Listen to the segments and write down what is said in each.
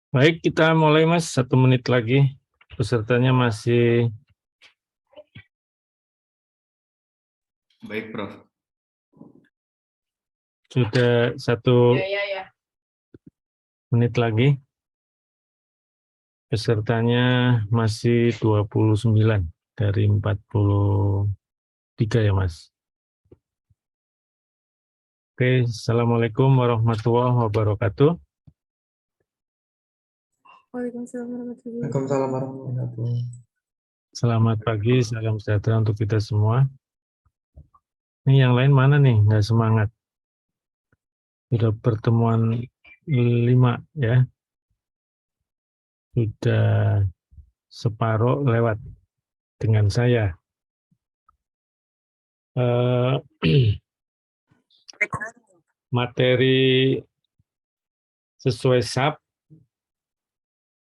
Baik, kita mulai Mas, 1 menit lagi. Pesertanya masih Baik, Prof. sudah 1 menit lagi. Pesertanya masih 29 dari 43 ya Mas. Oke, Assalamualaikum warahmatullahi wabarakatuh. Waalaikumsalam warahmatullahi wabarakatuh. Waalaikumsalam warahmatullahi wabarakatuh. Selamat pagi, salam sejahtera untuk kita semua. Ini yang lain mana nih? Nggak semangat. Sudah pertemuan 5 ya. Sudah separuh lewat dengan saya. Materi sesuai SAP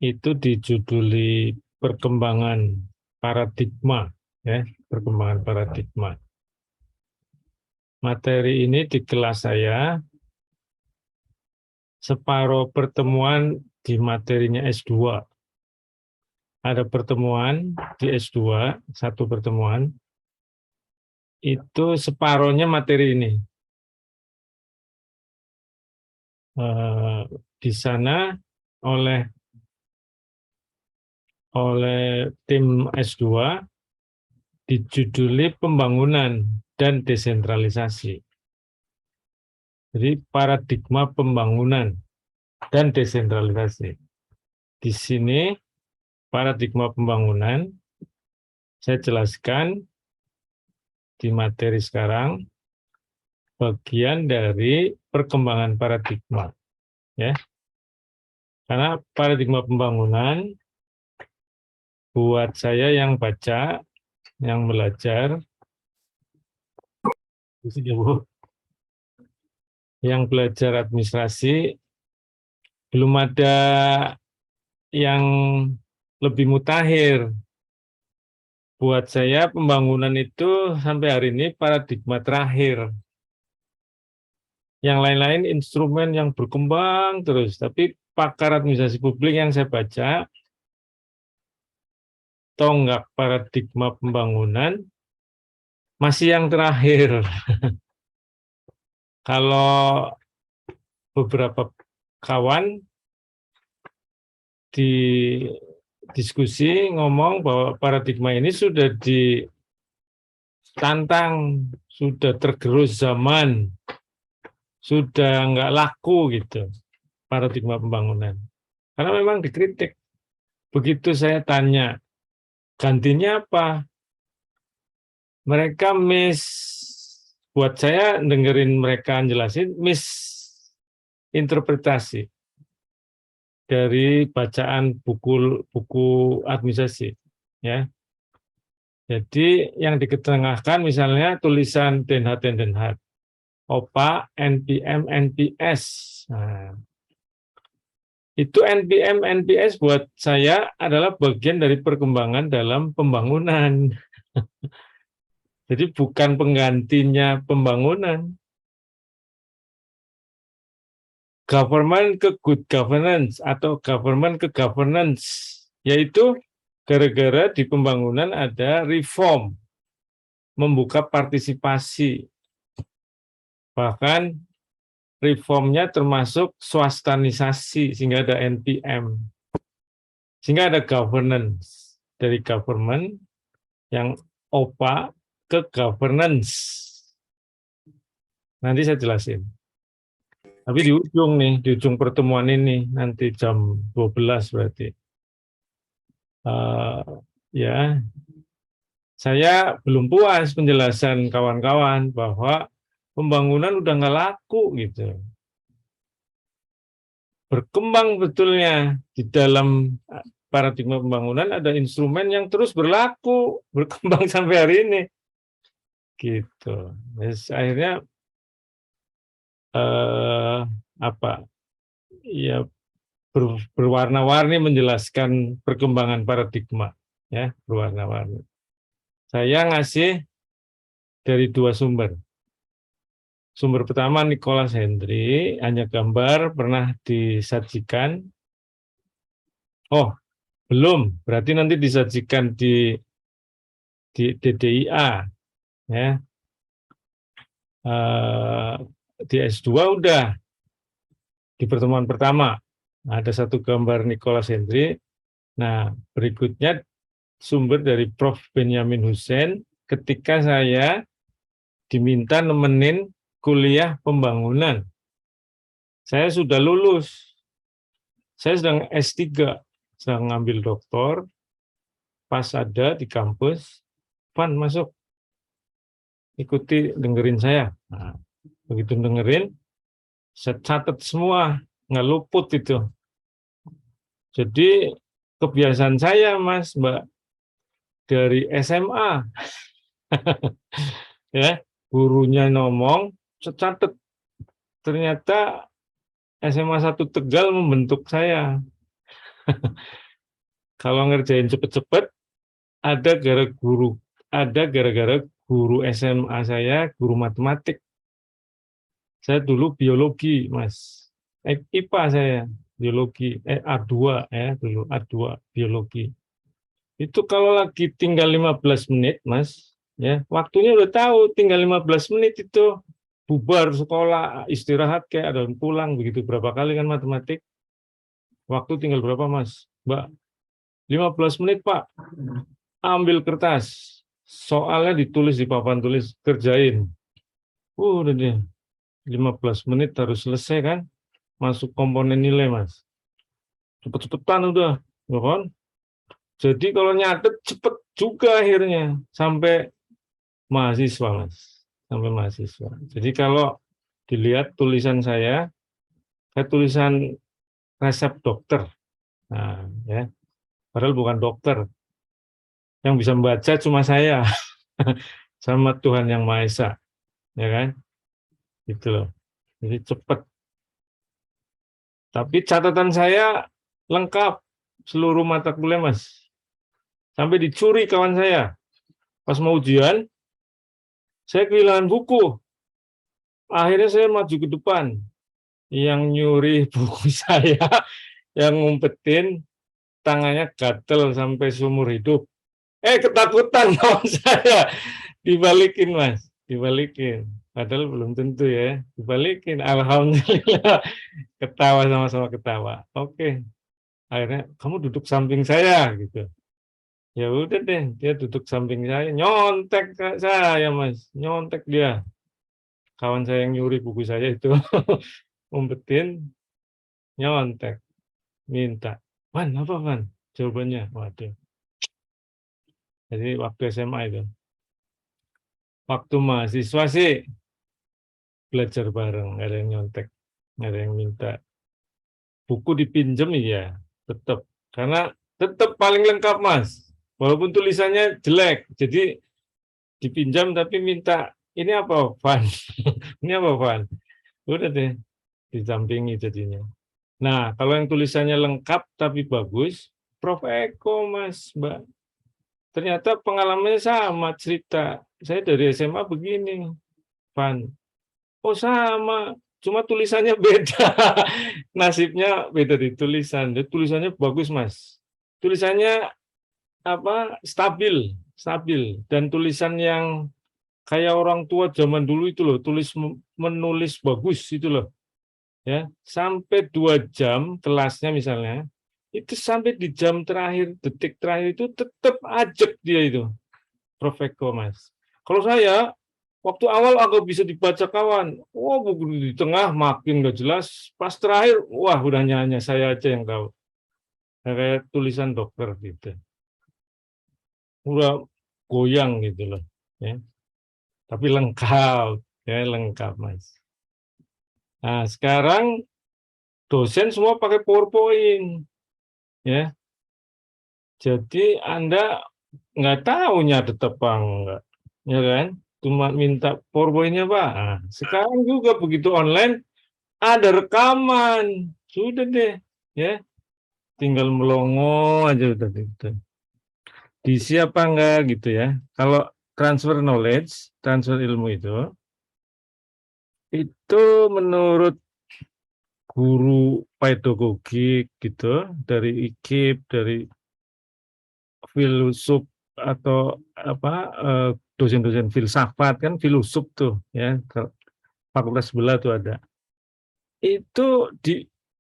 itu dijuduli perkembangan paradigma, ya, perkembangan paradigma. Materi ini di kelas saya separuh pertemuan di materinya S2. Ada pertemuan di S2, 1 pertemuan, itu separuhnya materi ini. Di sana oleh tim S2 dijuduli pembangunan dan desentralisasi. Jadi paradigma pembangunan dan desentralisasi. Di sini paradigma pembangunan saya jelaskan di materi sekarang bagian dari perkembangan paradigma, ya. Karena paradigma pembangunan buat saya yang baca, yang belajar, yang belajar administrasi, belum ada yang lebih mutakhir. Buat saya pembangunan itu sampai hari ini paradigma terakhir. Yang lain-lain instrumen yang berkembang terus, tapi pakar administrasi publik yang saya baca, tonggak paradigma pembangunan masih yang terakhir. Kalau beberapa kawan di diskusi ngomong bahwa paradigma ini sudah ditantang, sudah tergerus zaman, sudah nggak laku gitu, paradigma pembangunan. Karena memang dikritik. Begitu saya tanya, gantinya apa? Mereka buat saya dengerin mereka jelasin, misinterpretasi dari bacaan buku administrasi, ya. Jadi yang diketengahkan misalnya tulisan Den Haag, OPA, NPM, NPS. Nah, itu NPM, NPS buat saya adalah bagian dari perkembangan dalam pembangunan. Jadi bukan penggantinya pembangunan. Government ke good governance atau government ke governance, yaitu gara-gara di pembangunan ada reform, membuka partisipasi, bahkan reformnya termasuk swastanisasi sehingga ada NPM, sehingga ada governance dari government yang OPA ke governance. Nanti saya jelasin. Tapi di ujung pertemuan ini, nanti jam 12 berarti. Ya, saya belum puas penjelasan kawan-kawan bahwa pembangunan udah nggak laku gitu. Berkembang betulnya di dalam paradigma pembangunan ada instrumen yang terus berlaku, berkembang sampai hari ini. Gitu. Terus akhirnya ya berwarna-warni menjelaskan perkembangan paradigma, ya, berwarna-warni. Saya ngasih dari 2 sumber. Sumber pertama Nicholas Hendry, hanya gambar pernah disajikan Oh, belum. Berarti nanti disajikan di DDIA, ya. Di S2 udah di pertemuan pertama. Ada satu gambar Nicholas Hendry. Nah, berikutnya sumber dari Prof. Benyamin Hussein ketika saya diminta nemenin kuliah pembangunan. Saya sudah lulus. Saya sedang S3, sedang ngambil doktor. Pas ada di kampus, Van masuk. Ikuti, dengerin saya. Nah, begitu dengerin, saya catat semua, nggak luput itu. Jadi kebiasaan saya, Mas, Mbak, dari SMA, ya, gurunya ngomong, saya catat. Ternyata SMA 1 Tegal membentuk saya. Kalau ngerjain cepet-cepet, ada gara-gara guru SMA saya, guru matematik. Saya dulu biologi, Mas. IPA saya, biologi, A2 ya, dulu A2 biologi. Itu kalau lagi tinggal 15 menit, Mas, ya, waktunya udah tahu tinggal 15 menit itu bubar sekolah, istirahat kayak ada pulang begitu berapa kali kan matematik. Waktu tinggal berapa, Mas? Mbak, 15 menit, Pak. Ambil kertas. Soalnya ditulis di papan tulis, kerjain. Udah deh. 15 menit harus selesai kan? Masuk komponen nilai, Mas. Cepet-cepetan udah, ya kan? Jadi kalau nyatet cepet juga akhirnya sampai mahasiswa, Mas. Sampai mahasiswa. Jadi kalau dilihat tulisan saya tulisan resep dokter. Nah, ya. Padahal bukan dokter. Yang bisa membaca cuma saya. Sama Tuhan Yang Maha Esa. Ya kan? Gitu loh. Jadi cepat. Tapi catatan saya lengkap seluruh mata kuliah, Mas. Sampai dicuri kawan saya. Pas mau ujian, saya kehilangan buku. Akhirnya saya maju ke depan. Yang nyuri buku saya, yang ngumpetin, tangannya gatel sampai seumur hidup. Ketakutan kawan saya. Dibalikin, Mas. Dibalikin. Padahal belum tentu ya. Dibalikin. Alhamdulillah. Ketawa, sama-sama ketawa. Oke. Akhirnya kamu duduk samping saya gitu. Ya udah deh, dia duduk samping saya, nyontek saya, Mas. Nyontek dia. Kawan saya yang nyuri buku saya itu umpetin, nyontek, minta. Wan, apa Wan? Jawabannya, waduh. Jadi waktu SMA itu. Waktu mahasiswa sih belajar bareng, nggak ada yang nyontek, nggak ada yang minta. Buku dipinjem ya, tetap. Karena tetap paling lengkap, Mas. Walaupun tulisannya jelek, jadi dipinjam tapi minta, ini apa, Van? Ini apa, Van? Udah deh, didampingi jadinya. Nah, kalau yang tulisannya lengkap tapi bagus, Prof. Eko, Mas, Mbak. Ternyata pengalamannya sama cerita. Saya dari SMA begini, Van. Oh sama, cuma tulisannya beda. Nasibnya beda di tulisan. Jadi, tulisannya bagus, Mas. Tulisannya apa? Stabil. Dan tulisan yang kayak orang tua zaman dulu itu loh, menulis bagus itu loh. Ya, sampai 2 jam kelasnya misalnya, itu sampai di jam terakhir, detik terakhir itu tetap ajak dia itu, Prof. Eko, Mas. Kalau saya, waktu awal agak bisa dibaca kawan, wah buku di tengah makin nggak jelas, pas terakhir, wah udah nyanyi, saya aja yang tahu. Kayak tulisan dokter gitu. Udah goyang gitu loh. Ya. Tapi lengkap, ya lengkap, Mas. Nah, sekarang dosen semua pakai PowerPoint. Ya, jadi Anda nggak tahu nyatet apa enggak, ya kan? Cuma minta PowerPoint-nya, Pak. Nah, sekarang juga begitu online ada rekaman, sudah deh, ya. Tinggal melongo aja udah gitu. Diisi apa enggak gitu ya. Kalau transfer knowledge, transfer ilmu itu menurut guru pedagogik gitu, dari IKIP, dari filsuf atau dosen-dosen filsafat kan filosof tuh ya, fakultas sebelah tuh ada. Itu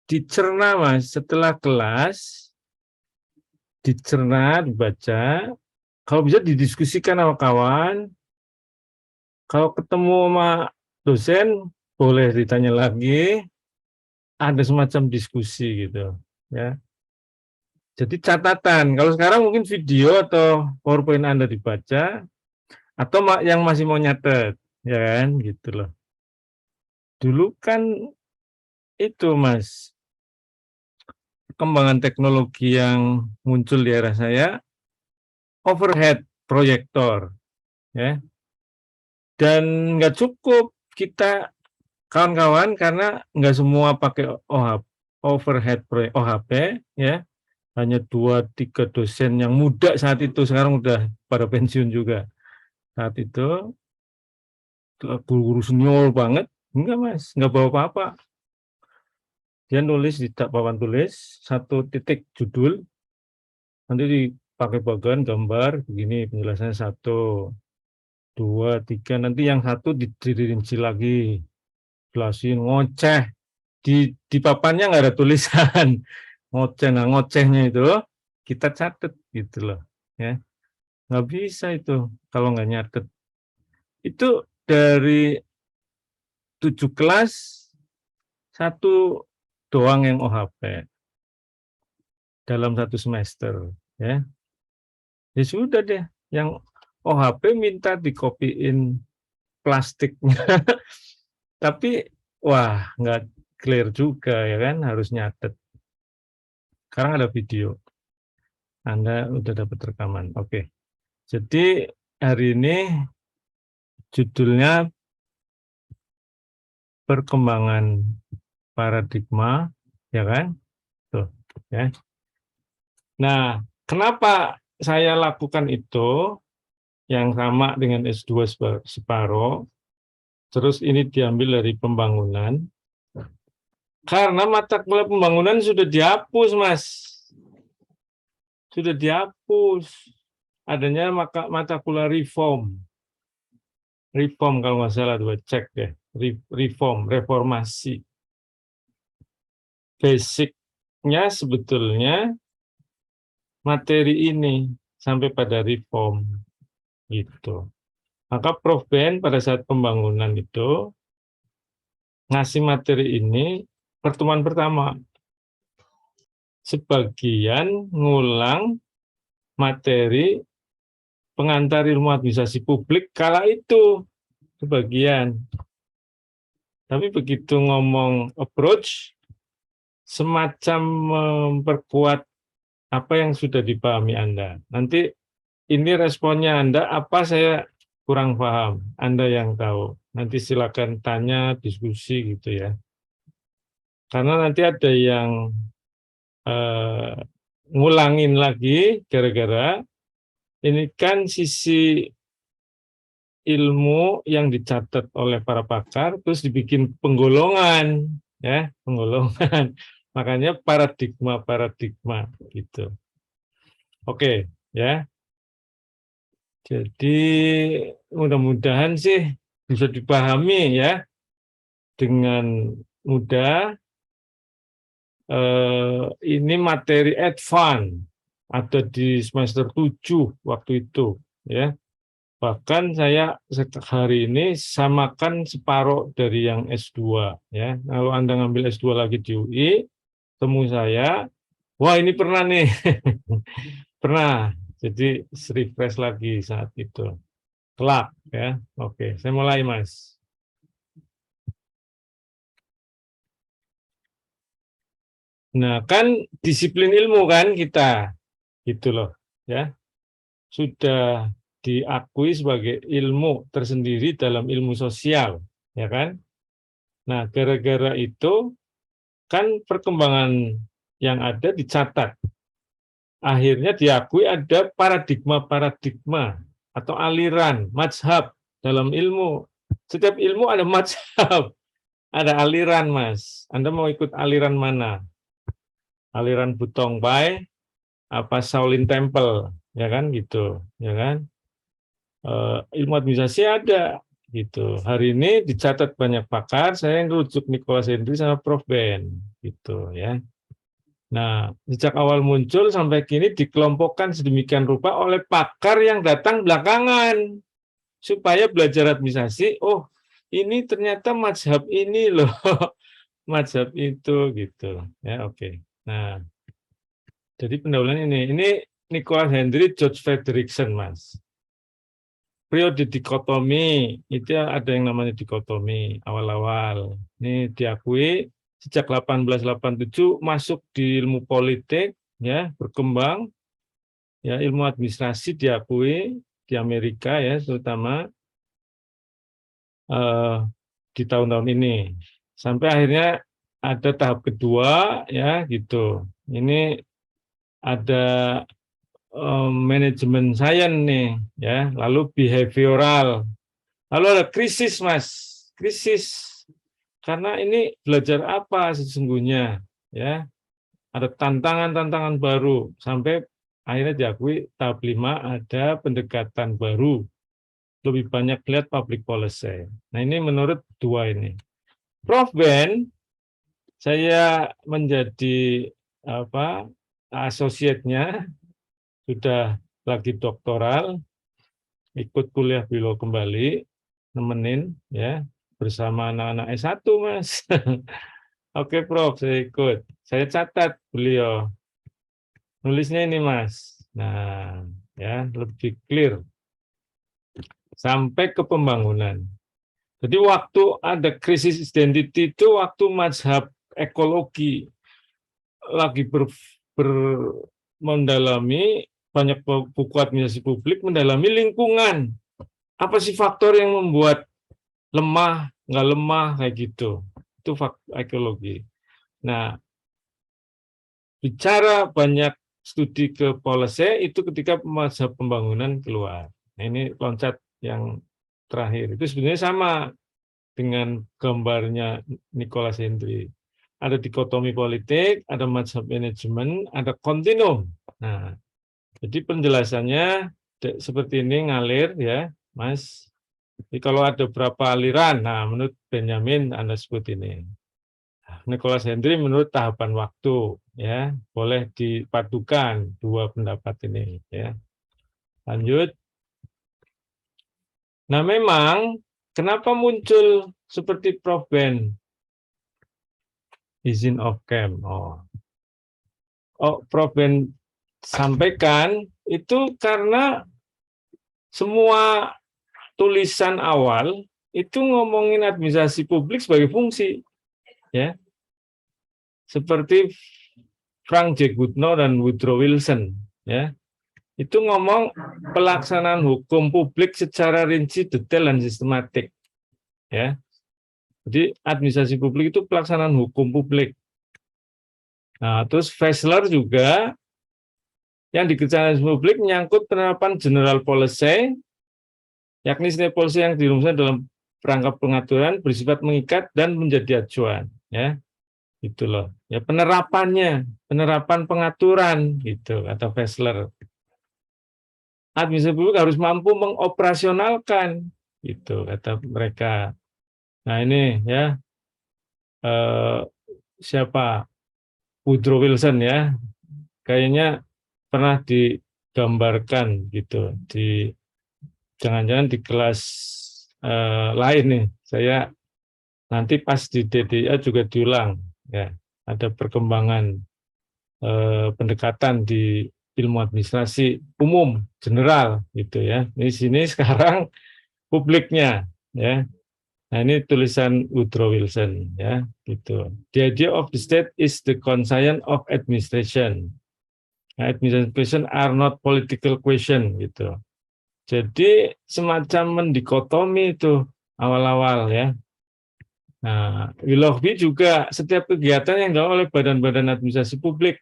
dicerna Mas, setelah kelas dicerna, dibaca, kalau bisa didiskusikan sama kawan, kalau ketemu sama dosen boleh ditanya lagi, ada semacam diskusi gitu ya. Jadi catatan, kalau sekarang mungkin video atau PowerPoint Anda dibaca, atau yang masih mau nyatet, ya kan, gitu loh. Dulu kan itu Mas, perkembangan teknologi yang muncul di era saya, overhead proyektor, ya. Dan nggak cukup kita kawan-kawan karena nggak semua pakai overhead proyek OHP, ya. Hanya 2-3 dosen yang muda saat itu, sekarang udah pada pensiun juga. Saat itu guru-guru senior banget, enggak Mas, enggak bawa apa-apa. Dia nulis di papan tulis, 1 titik judul, nanti dipakai bagian gambar, begini penjelasannya 1, 2, 3, nanti yang 1 dirinci lagi, jelasin, ngoceh. Di papannya nggak ada tulisan, ngoceh. Nah, ngocehnya itu kita catat gitu loh, ya. Nggak bisa itu kalau nggak nyatet. Itu dari 7 kelas, 1 doang yang OHP dalam 1 semester, ya. Ya sudah deh, yang OHP minta dikopiin plastiknya, tapi wah nggak clear juga ya kan, harus nyatet. Sekarang ada video, Anda udah dapat rekaman. Oke, jadi hari ini judulnya perkembangan paradigma, ya kan? Tuh, ya. Nah, kenapa saya lakukan itu yang sama dengan S2 separuh, terus ini diambil dari pembangunan, karena mata kuliah pembangunan sudah dihapus, Mas. Sudah dihapus. Adanya mata kuliah reform. Reform kalau nggak salah, coba cek deh. Reformasi. Basicnya sebetulnya materi ini sampai pada reform gitu. Maka Prof. Ben pada saat pembangunan itu ngasih materi ini pertemuan pertama. Sebagian ngulang materi pengantar ilmu administrasi publik kala itu sebagian. Tapi begitu ngomong approach, semacam memperkuat apa yang sudah dipahami Anda. Nanti ini responnya Anda, apa saya kurang paham, Anda yang tahu. Nanti silakan tanya, diskusi gitu ya. Karena nanti ada yang ngulangin lagi gara-gara ini kan sisi ilmu yang dicatat oleh para pakar terus dibikin penggolongan ya, penggolongan. Makanya paradigma gitu. Oke, ya. Jadi mudah-mudahan sih bisa dipahami ya dengan mudah. Ini materi advance ada di semester 7 waktu itu ya. Bahkan saya hari ini samakan separuh dari yang S2 ya. Kalau Anda ngambil S2 lagi di UI, temu saya, wah ini pernah nih. Pernah. Jadi refresh lagi saat itu. Kelak ya. Oke, saya mulai Mas. Nah, kan disiplin ilmu kan kita, gitu loh, ya. Sudah diakui sebagai ilmu tersendiri dalam ilmu sosial, ya kan? Nah, gara-gara itu kan perkembangan yang ada dicatat. Akhirnya diakui ada paradigma atau aliran, mazhab dalam ilmu. Setiap ilmu ada mazhab. ada aliran, Mas. Anda mau ikut aliran mana? Aliran Butong Pai, apa Shaolin Temple, ya kan gitu, ya kan? Ilmu administrasi ada, gitu. Hari ini dicatat banyak pakar, saya yang rujuk Nicholas Hendry sama Prof. Ben, gitu, ya. Nah, sejak awal muncul sampai kini dikelompokkan sedemikian rupa oleh pakar yang datang belakangan supaya belajar administrasi. Oh, ini ternyata mazhab ini loh, mazhab itu gitu. Ya, oke. Nah, jadi pendahuluan ini Nicholas Hendry, George Frederickson, Mas. Periode dikotomi itu ada yang namanya dikotomi awal-awal. Ini diakui sejak 1887 masuk di ilmu politik, ya, berkembang, ya, ilmu administrasi diakui di Amerika, ya, terutama di tahun-tahun ini sampai akhirnya ada tahap kedua, ya, gitu. Ini ada manajemen science nih, ya, lalu behavioral, lalu ada krisis, Mas, krisis. Karena ini belajar apa sesungguhnya, ya? Ada tantangan-tantangan baru sampai akhirnya diakui tahap 5 ada pendekatan baru. Lebih banyak lihat public policy. Nah, ini menurut dua ini. Prof. Ben, saya menjadi associate-nya, sudah lagi doktoral, ikut kuliah beliau kembali, nemenin, ya, bersama anak-anak S1, Mas. Oke, Prof, saya ikut. Saya catat beliau. Nulisnya ini, Mas. Nah, ya, lebih clear. Sampai ke pembangunan. Jadi waktu ada krisis identity itu waktu mazhab ekologi lagi mendalami, banyak buku administrasi publik mendalami lingkungan. Apa sih faktor yang membuat lemah, nggak lemah, kayak gitu. Itu faktor ekologi. Nah, bicara banyak studi ke policy itu ketika masa pembangunan keluar. Nah, ini loncat yang terakhir. Itu sebenarnya sama dengan gambarnya Nicholas Hendry. Ada dikotomi politik, ada mazhab manajemen, ada kontinum. Nah, jadi penjelasannya seperti ini ngalir, ya, Mas. Jadi kalau ada berapa aliran, nah menurut Benjamin Anda sebut ini. Nicholas Hendry menurut tahapan waktu, ya, boleh dipadukan dua pendapat ini, ya. Lanjut. Nah, memang kenapa muncul seperti Prof. Ben izin of camp? Prof. Ben sampaikan itu karena semua tulisan awal itu ngomongin administrasi publik sebagai fungsi, ya. Seperti Frank J. Goodnow dan Woodrow Wilson, ya. Itu ngomong pelaksanaan hukum publik secara rinci, detail, dan sistematik, ya. Jadi administrasi publik itu pelaksanaan hukum publik. Nah, terus Fessler juga yang dikerjakan publik menyangkut penerapan general policy, yakni setiap policy yang dirumuskan dalam perangkap pengaturan bersifat mengikat dan menjadi acuan, ya. Gitu loh. Ya, penerapan pengaturan, gitu kata Fessler. Administrasi publik harus mampu mengoperasionalkan, gitu kata mereka. Nah, ini, ya, siapa, Woodrow Wilson, ya, kayaknya pernah digambarkan gitu di jangan-jangan di kelas lain nih. Saya nanti pas di DDA juga diulang, ya, ada perkembangan pendekatan di ilmu administrasi umum general, gitu, ya. Di sini sekarang publiknya, ya. Nah, ini tulisan Woodrow Wilson, ya, gitu. The idea of the state is the conscience of administration. Nah, administration are not political question, gitu. Jadi semacam mendikotomi itu awal-awal, ya. Nah, Willoughby juga setiap kegiatan yang dilakukan oleh badan-badan administrasi publik,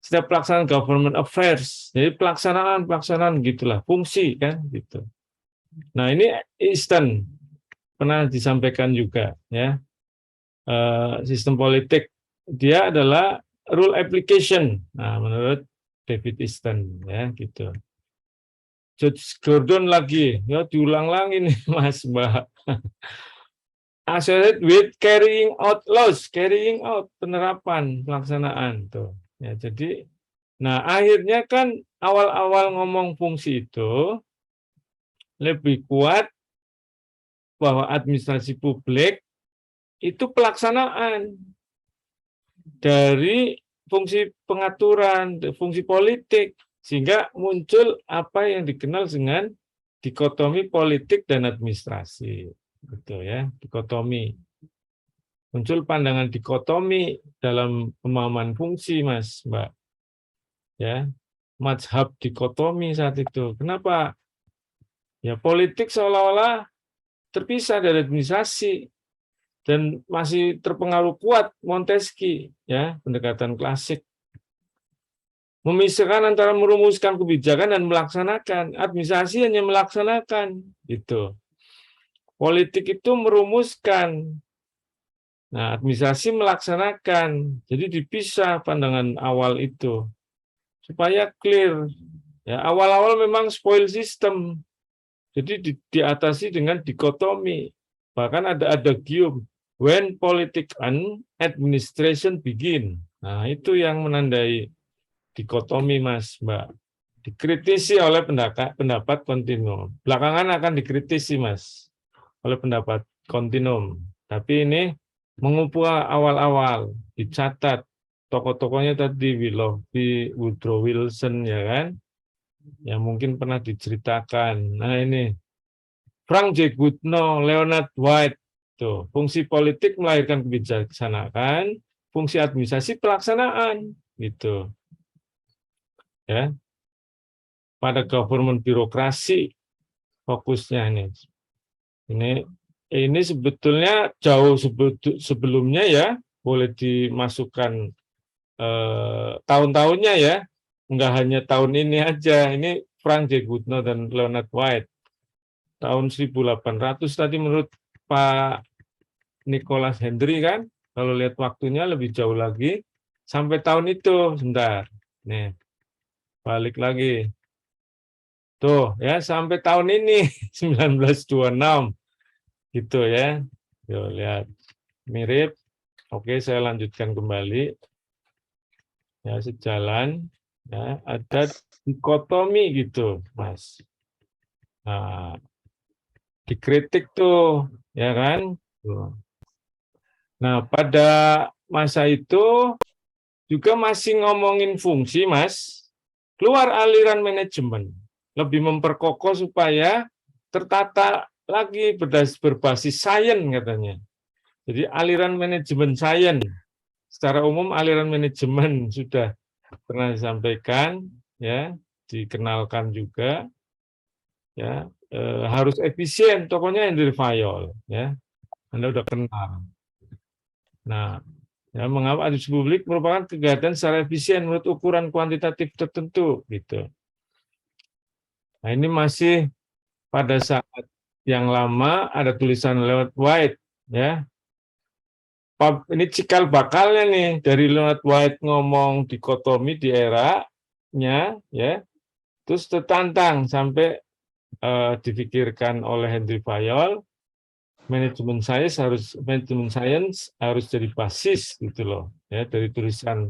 setiap pelaksanaan government affairs, jadi pelaksanaan gitulah, fungsi, kan, gitu. Nah, ini Easton pernah disampaikan juga, ya. sistem politik. Dia adalah rule application. Nah, menurut David Easton, ya gitu. Judge Gordon lagi, ya diulang-ulang ini, Mas Mbak. Associated with carrying out laws, carrying out penerapan, pelaksanaan tuh. Ya, jadi, nah akhirnya kan awal-awal ngomong fungsi itu lebih kuat bahwa administrasi publik itu pelaksanaan dari fungsi pengaturan, fungsi politik, sehingga muncul apa yang dikenal dengan dikotomi politik dan administrasi, gitu ya, dikotomi. Muncul pandangan dikotomi dalam pemahaman fungsi, Mas, Mbak, ya, mazhab dikotomi saat itu. Kenapa? Ya politik seolah-olah terpisah dari administrasi dan masih terpengaruh kuat Montesquieu, ya, pendekatan klasik. Memisahkan antara merumuskan kebijakan dan melaksanakan. Administrasi hanya melaksanakan, gitu. Politik itu merumuskan. Nah, administrasi melaksanakan. Jadi dipisah pandangan awal itu supaya clear. Ya, awal-awal memang spoil system. Jadi diatasi dengan dikotomi. Bahkan ada adagium, when politics and administration begin. Nah, itu yang menandai dikotomi, Mas, Mbak. Dikritisi oleh pendapat kontinum. Belakangan akan dikritisi, Mas, oleh pendapat kontinum. Tapi ini mengumpul awal-awal, dicatat. Tokoh-tokohnya tadi Willoughby, Woodrow Wilson, ya kan? Yang mungkin pernah diceritakan. Nah ini, Frank J. Goodnow, Leonard White. Tuh, fungsi politik melahirkan kebijaksanaan, fungsi administrasi pelaksanaan, gitu. Ya, pada government birokrasi fokusnya ini. Ini sebetulnya jauh sebelumnya ya, boleh dimasukkan tahun-tahunnya ya, enggak hanya tahun ini aja. Ini Frank J. Goodnow dan Leonard White tahun 1800 tadi menurut Pak Nicholas Henry kan, kalau lihat waktunya lebih jauh lagi sampai tahun itu. Sebentar, nih balik lagi. Tuh ya, sampai tahun ini 1926 gitu ya. Yuk lihat, mirip. Oke, saya lanjutkan kembali. Ya, sejalan ya, ada dikotomi gitu, Mas. Nah, dikritik tuh, ya kan? Tuh. Nah, pada masa itu juga masih ngomongin fungsi, Mas. Keluar aliran manajemen, lebih memperkokoh supaya tertata lagi berbasis sains katanya. Jadi aliran manajemen sains. Secara umum aliran manajemen sudah pernah disampaikan, ya, dikenalkan juga, ya, harus efisien. Tokohnya Henry Fayol, ya, Anda udah kenal. Nah, ya, mengapa administrasi publik merupakan kegiatan secara efisien menurut ukuran kuantitatif tertentu, gitu. Nah, ini masih pada saat yang lama ada tulisan Leonard White, ya. Ini cikal bakalnya nih dari Leonard White ngomong dikotomi di eranya, ya. Terus tertantang sampai dipikirkan oleh Henry Fayol, manajemen sains harus jadi basis gitu loh, ya, dari tulisan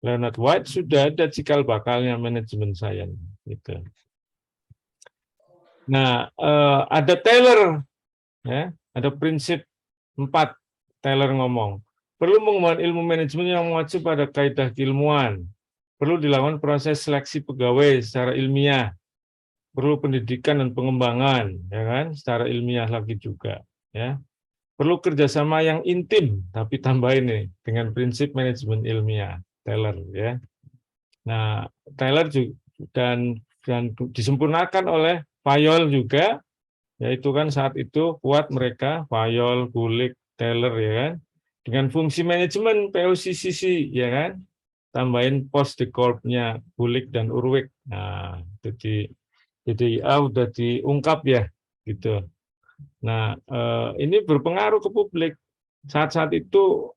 Leonard White sudah ada cikal bakalnya manajemen sains gitu. Nah, ada Taylor, ya, ada prinsip 4. Taylor ngomong, perlu mengembangkan ilmu manajemen yang mengacu pada kaidah keilmuan, perlu dilakukan proses seleksi pegawai secara ilmiah, perlu pendidikan dan pengembangan, ya kan, secara ilmiah lagi juga, ya. Perlu kerjasama yang intim, tapi tambah ini dengan prinsip manajemen ilmiah, Taylor, ya. Nah, Taylor juga dan disempurnakan oleh Fayol juga, yaitu kan saat itu kuat mereka, Fayol, Gulick, Taylor, ya kan, dengan fungsi manajemen POCCC, ya kan, tambahin post decorpnya Gulick dan Urwick. Nah, jadi udah diungkap ya, gitu. Nah, ini berpengaruh ke publik. Saat-saat itu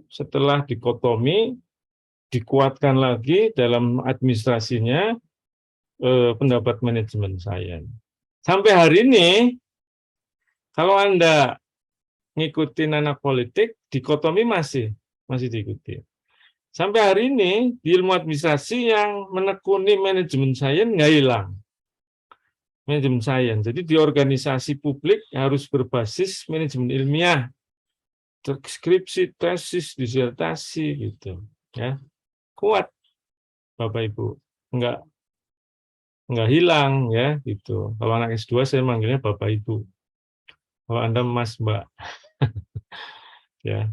setelah dikotomi dikuatkan lagi dalam administrasinya pendapat manajemen sains. Sampai hari ini kalau Anda ngikutin anak politik, dikotomi masih diikuti. Sampai hari ini di ilmu administrasi yang menekuni manajemen sains nggak hilang. Manajemen sains. Jadi di organisasi publik harus berbasis manajemen ilmiah, skripsi, tesis, disertasi gitu, ya. Kuat, Bapak Ibu, nggak hilang ya gitu. Kalau anak S2 saya manggilnya Bapak Ibu. Kalau Anda Mas Mbak, ya.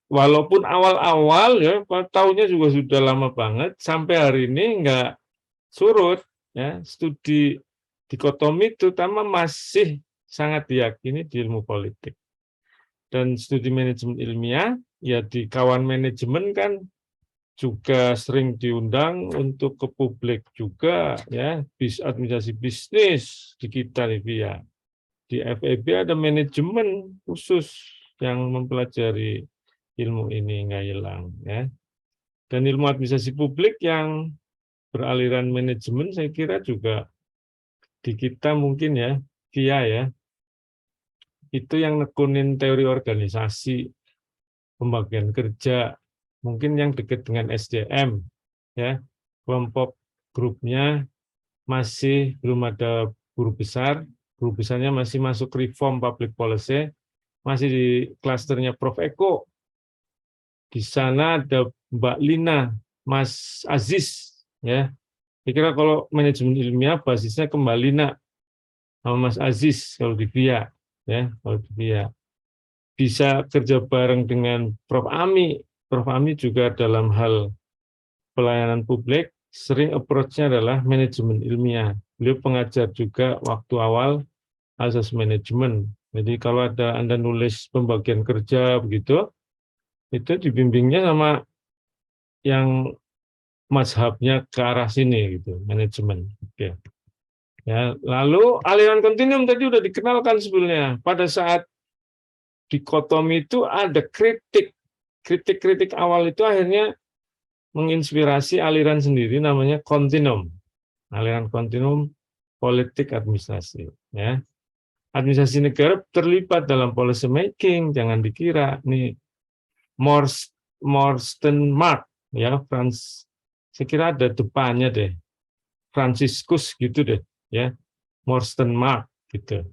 Walaupun awal-awal ya tahunnya juga sudah lama banget, sampai hari ini nggak surut ya. Studi dikotomi terutama masih sangat diyakini di ilmu politik. Dan studi manajemen ilmiah ya di kawan manajemen kan juga sering diundang untuk ke publik juga ya, administrasi bisnis di kita nih ya. Di FEB ada manajemen khusus yang mempelajari ilmu ini nggak hilang ya. Dan ilmu administrasi publik yang beraliran manajemen saya kira juga di kita mungkin ya, via ya, itu yang nekunin teori organisasi, pembagian kerja, mungkin yang dekat dengan SDM ya, kelompok grupnya masih belum ada guru besarnya masih masuk reform public policy, masih di klasternya Prof. Eko. Di sana ada Mbak Lina, Mas Aziz, ya. Kira-kira kalau manajemen ilmiah basisnya ke Mbak Lina sama Mas Aziz kalau di VIA, ya, kalau di VIA. Bisa kerja bareng dengan Prof. Ami. Prof. Ami juga dalam hal pelayanan publik sering approach-nya adalah manajemen ilmiah. Beliau pengajar juga waktu awal asas manajemen. Jadi kalau ada Anda nulis pembagian kerja begitu, itu dibimbingnya sama yang mazhabnya ke arah sini gitu, manajemen. Oke. Ya, lalu aliran kontinum tadi udah dikenalkan sebelumnya. Pada saat dikotomi itu ada kritik awal itu akhirnya menginspirasi aliran sendiri namanya kontinum. Aliran kontinum politik administrasi. Ya. Administrasi negara terlibat dalam policy making, jangan dikira nih Morsten Mark ya, saya kira ada depannya deh, Franciscus gitu deh ya, Morsten Mark gitu,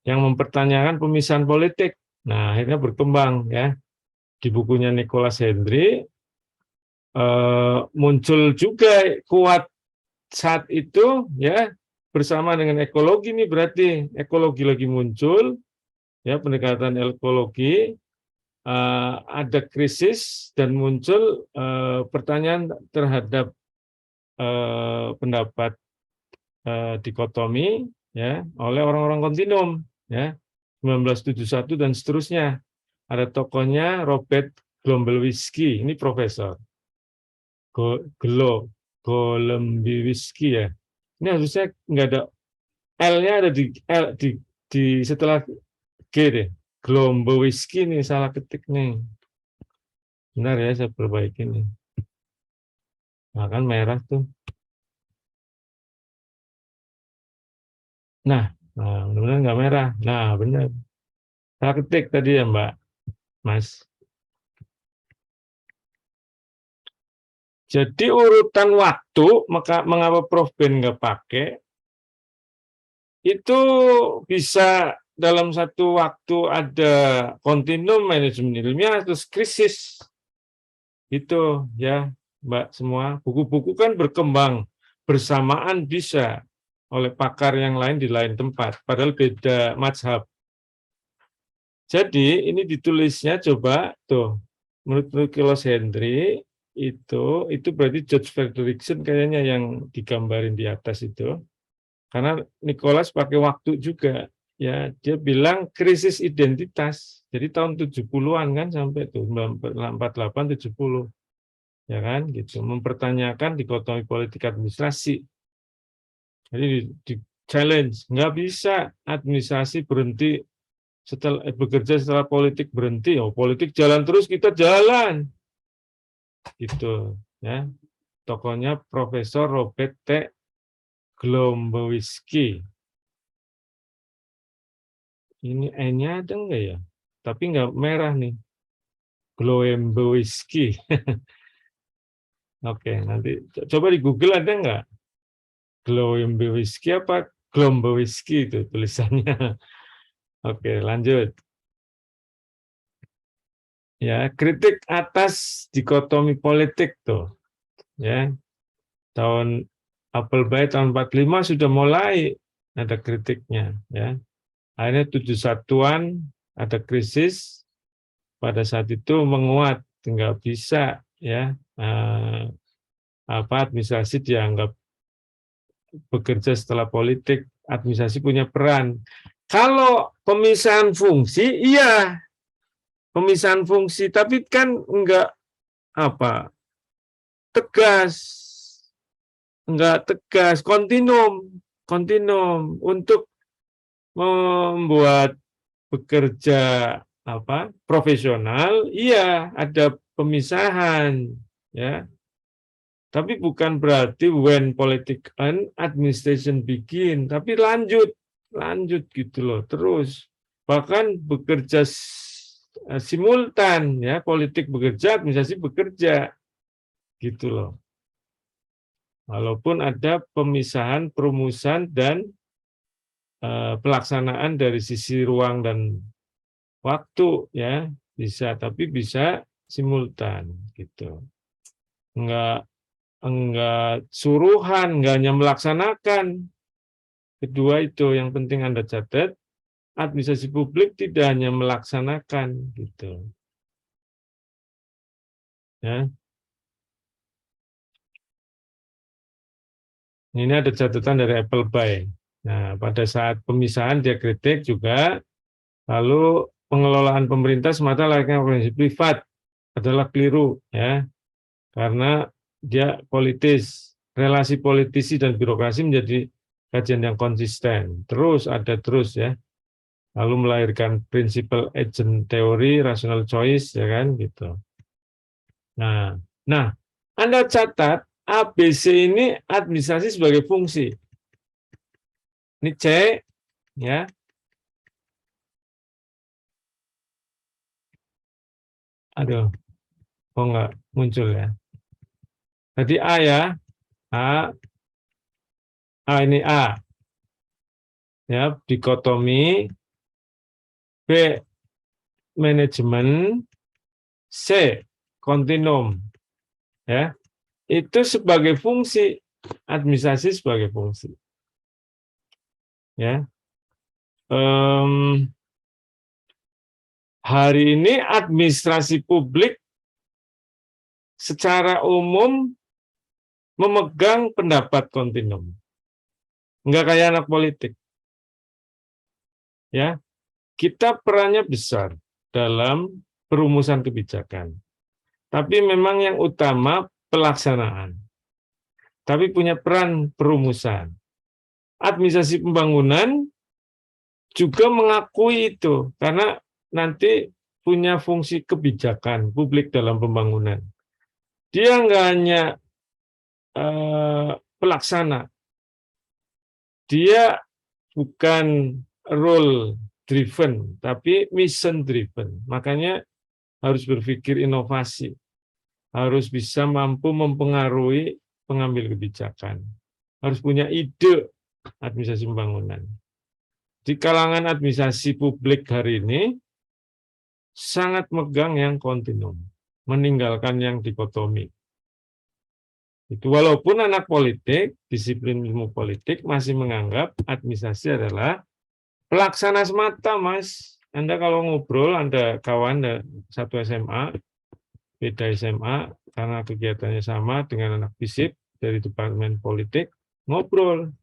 yang mempertanyakan pemisahan politik. Nah akhirnya berkembang ya di bukunya Nicholas Hendry, muncul juga kuat saat itu ya, bersama dengan ekologi nih, berarti ekologi lagi muncul ya, pendekatan ekologi. Ada krisis dan muncul pertanyaan terhadap pendapat dikotomi ya oleh orang-orang kontinum ya, 1971 dan seterusnya. Ada tokohnya Robert Glombewiski, ini profesor Glombewiski ya. Ini harusnya nggak ada L-nya, ada di setelah G deh. Glombewiski nih, salah ketik nih. Benar ya, saya perbaiki nih. Nah, kan merah tuh. Nah mudah-mudahan nggak merah. Nah, benar. Salah ketik tadi ya, Mbak. Mas. Jadi urutan waktu, mengapa Prof. Ben nggak pakai, itu bisa dalam satu waktu ada kontinum manajemen ilmiah terus krisis. Itu ya Mbak semua. Buku-buku kan berkembang bersamaan bisa oleh pakar yang lain di lain tempat, padahal beda mazhab. Jadi ini ditulisnya coba tuh, menurut Nicholas Hendry itu berarti George Fredrickson kayaknya yang digambarin di atas itu. Karena Nicholas pakai waktu juga, ya dia bilang krisis identitas. Jadi tahun 70-an kan sampai tuh 48 70. Ya kan gitu, mempertanyakan dikotomi politik administrasi. Jadi di challenge, nggak bisa administrasi berhenti bekerja setelah politik berhenti, oh politik jalan terus, kita jalan. Gitu, ya. Tokohnya Profesor Robert T. Glombowiski. Ini N-nya ada enggak ya? Tapi enggak merah nih. Glombowiski. Oke, nanti coba di Google ada enggak? Glombowiski apa Glombowiski itu tulisannya. Oke, lanjut. Ya, kritik atas dikotomi politik tuh. Ya. Tahun Appleby tahun 45 sudah mulai ada kritiknya, ya. Akhirnya 71-an ada krisis, pada saat itu menguat, nggak bisa, ya, administrasi dianggap bekerja setelah politik, administrasi punya peran. Kalau pemisahan fungsi, iya, pemisahan fungsi, tapi kan enggak tegas, kontinum untuk membuat bekerja profesional, iya ada pemisahan, ya. Tapi bukan berarti when politics and administration begin, tapi lanjut gitu loh, terus bahkan bekerja simultan, ya, politik bekerja, administrasi bekerja, gitu loh. Walaupun ada pemisahan, perumusan dan pelaksanaan dari sisi ruang dan waktu, ya, bisa, tapi bisa simultan, gitu. Enggak suruhan, enggak hanya melaksanakan. Kedua itu yang penting Anda catat, administrasi publik tidak hanya melaksanakan, gitu. Ya. Ini ada catatan dari Appleby. Nah, pada saat pemisahan dia kritik juga, lalu pengelolaan pemerintah semata layaknya organisasi privat adalah keliru, ya, karena dia politis, relasi politisi dan birokrasi menjadi kajian yang konsisten. Terus ya, lalu melahirkan principal agent teori, rational choice, ya kan, gitu. Nah, Anda catat ABC ini administrasi sebagai fungsi. Ini C, ya. Aduh, kok nggak muncul ya? Tadi A ya, ini A, ya, dikotomi, B, manajemen, C, kontinum, ya, itu sebagai fungsi, administrasi sebagai fungsi, ya. Hari ini administrasi publik secara umum memegang pendapat kontinum. Enggak kayak anak politik. Ya. Kita perannya besar dalam perumusan kebijakan. Tapi memang yang utama pelaksanaan. Tapi punya peran perumusan. Administrasi pembangunan juga mengakui itu karena nanti punya fungsi kebijakan publik dalam pembangunan. Dia enggak hanya pelaksana. Dia bukan role driven, tapi mission driven. Makanya harus berpikir inovasi. Harus bisa mampu mempengaruhi pengambil kebijakan. Harus punya ide administrasi pembangunan. Di kalangan administrasi publik hari ini, sangat megang yang kontinum. Meninggalkan yang dikotomi. Itu walaupun anak politik, disiplin ilmu politik masih menganggap administrasi adalah pelaksana semata, Mas. Anda kalau ngobrol, Anda kawan satu SMA, beda SMA, karena kegiatannya sama dengan anak FISIP dari Departemen Politik, ngobrol.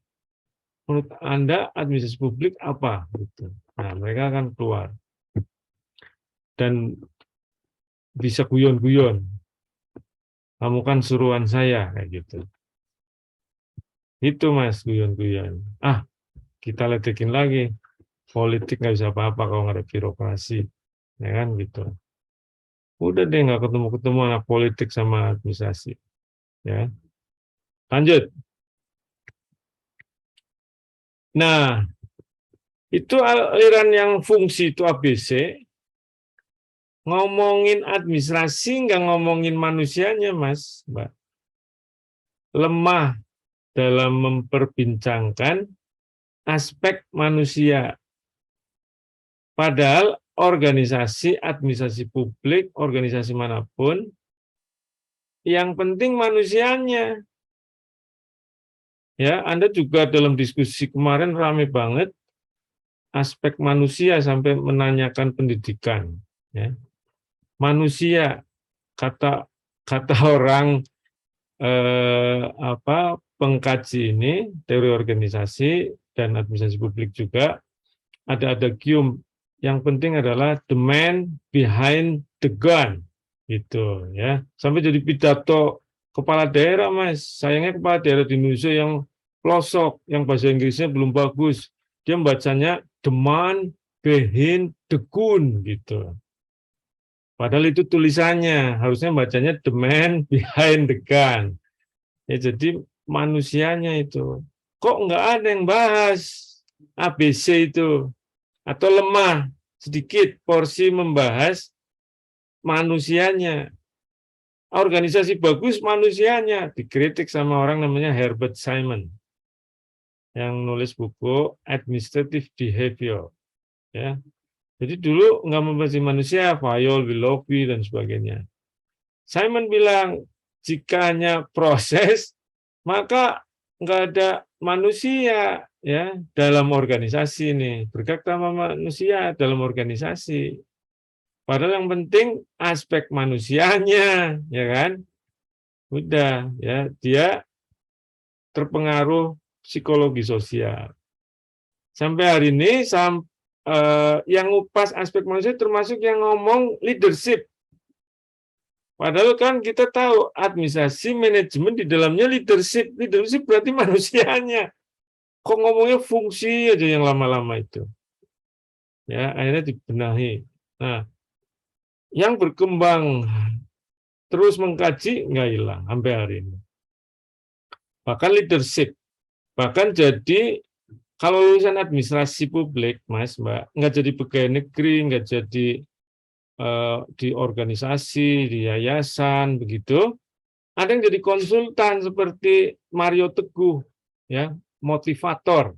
Menurut Anda administrasi publik apa? Gitu. Nah, mereka akan keluar. Dan bisa guyon-guyon. Kamu kan suruhan saya, kayak gitu. Itu, Mas, guyon-guyon. Kita ledekin lagi. politik nggak bisa apa-apa kalau nggak ada birokrasi, ya kan gitu. Udah deh nggak ketemu anak politik sama administrasi, ya. Lanjut. Nah, itu aliran yang fungsi itu ABC, ngomongin administrasi nggak ngomongin manusianya, Mas, Mbak. Lemah dalam memperbincangkan aspek manusia. Padahal organisasi, administrasi publik, organisasi manapun, yang penting manusianya. Ya, Anda juga dalam diskusi kemarin ramai banget aspek manusia sampai menanyakan pendidikan. Ya. Manusia, kata orang pengkaji ini, teori organisasi dan administrasi publik juga ada adagium. Yang penting adalah the man behind the gun, gitu ya. Sampai jadi pidato kepala daerah, Mas. Sayangnya kepala daerah di Indonesia yang pelosok, yang bahasa Inggrisnya belum bagus. Dia bacanya the man behind the gun, gitu. Padahal itu tulisannya, harusnya bacanya the man behind the gun. Ya, jadi manusianya itu. Kok nggak ada yang bahas ABC itu? Atau lemah sedikit porsi membahas manusianya. Organisasi bagus manusianya, dikritik sama orang namanya Herbert Simon yang nulis buku Administrative Behavior. Ya. Jadi dulu nggak membahas manusia, Fayol, Willoughby, dan sebagainya. Simon bilang, jika hanya proses, maka nggak ada manusia ya dalam organisasi nih, bergerak sama manusia dalam organisasi. Padahal yang penting aspek manusianya, ya kan? Udah ya, dia terpengaruh psikologi sosial. Sampai hari ini yang ngupas aspek manusia termasuk yang ngomong leadership. Padahal kan kita tahu administrasi manajemen di dalamnya leadership. Leadership berarti manusianya. Kok ngomongnya fungsi aja yang lama-lama itu. Ya, akhirnya dibenahi. Nah, yang berkembang terus mengkaji nggak hilang sampai hari ini. Bahkan leadership. Bahkan jadi kalau lulusan administrasi publik, Mas, Mbak, nggak jadi pegawai negeri, nggak jadi di organisasi, di yayasan, begitu. Ada yang jadi konsultan seperti Mario Teguh, ya, motivator.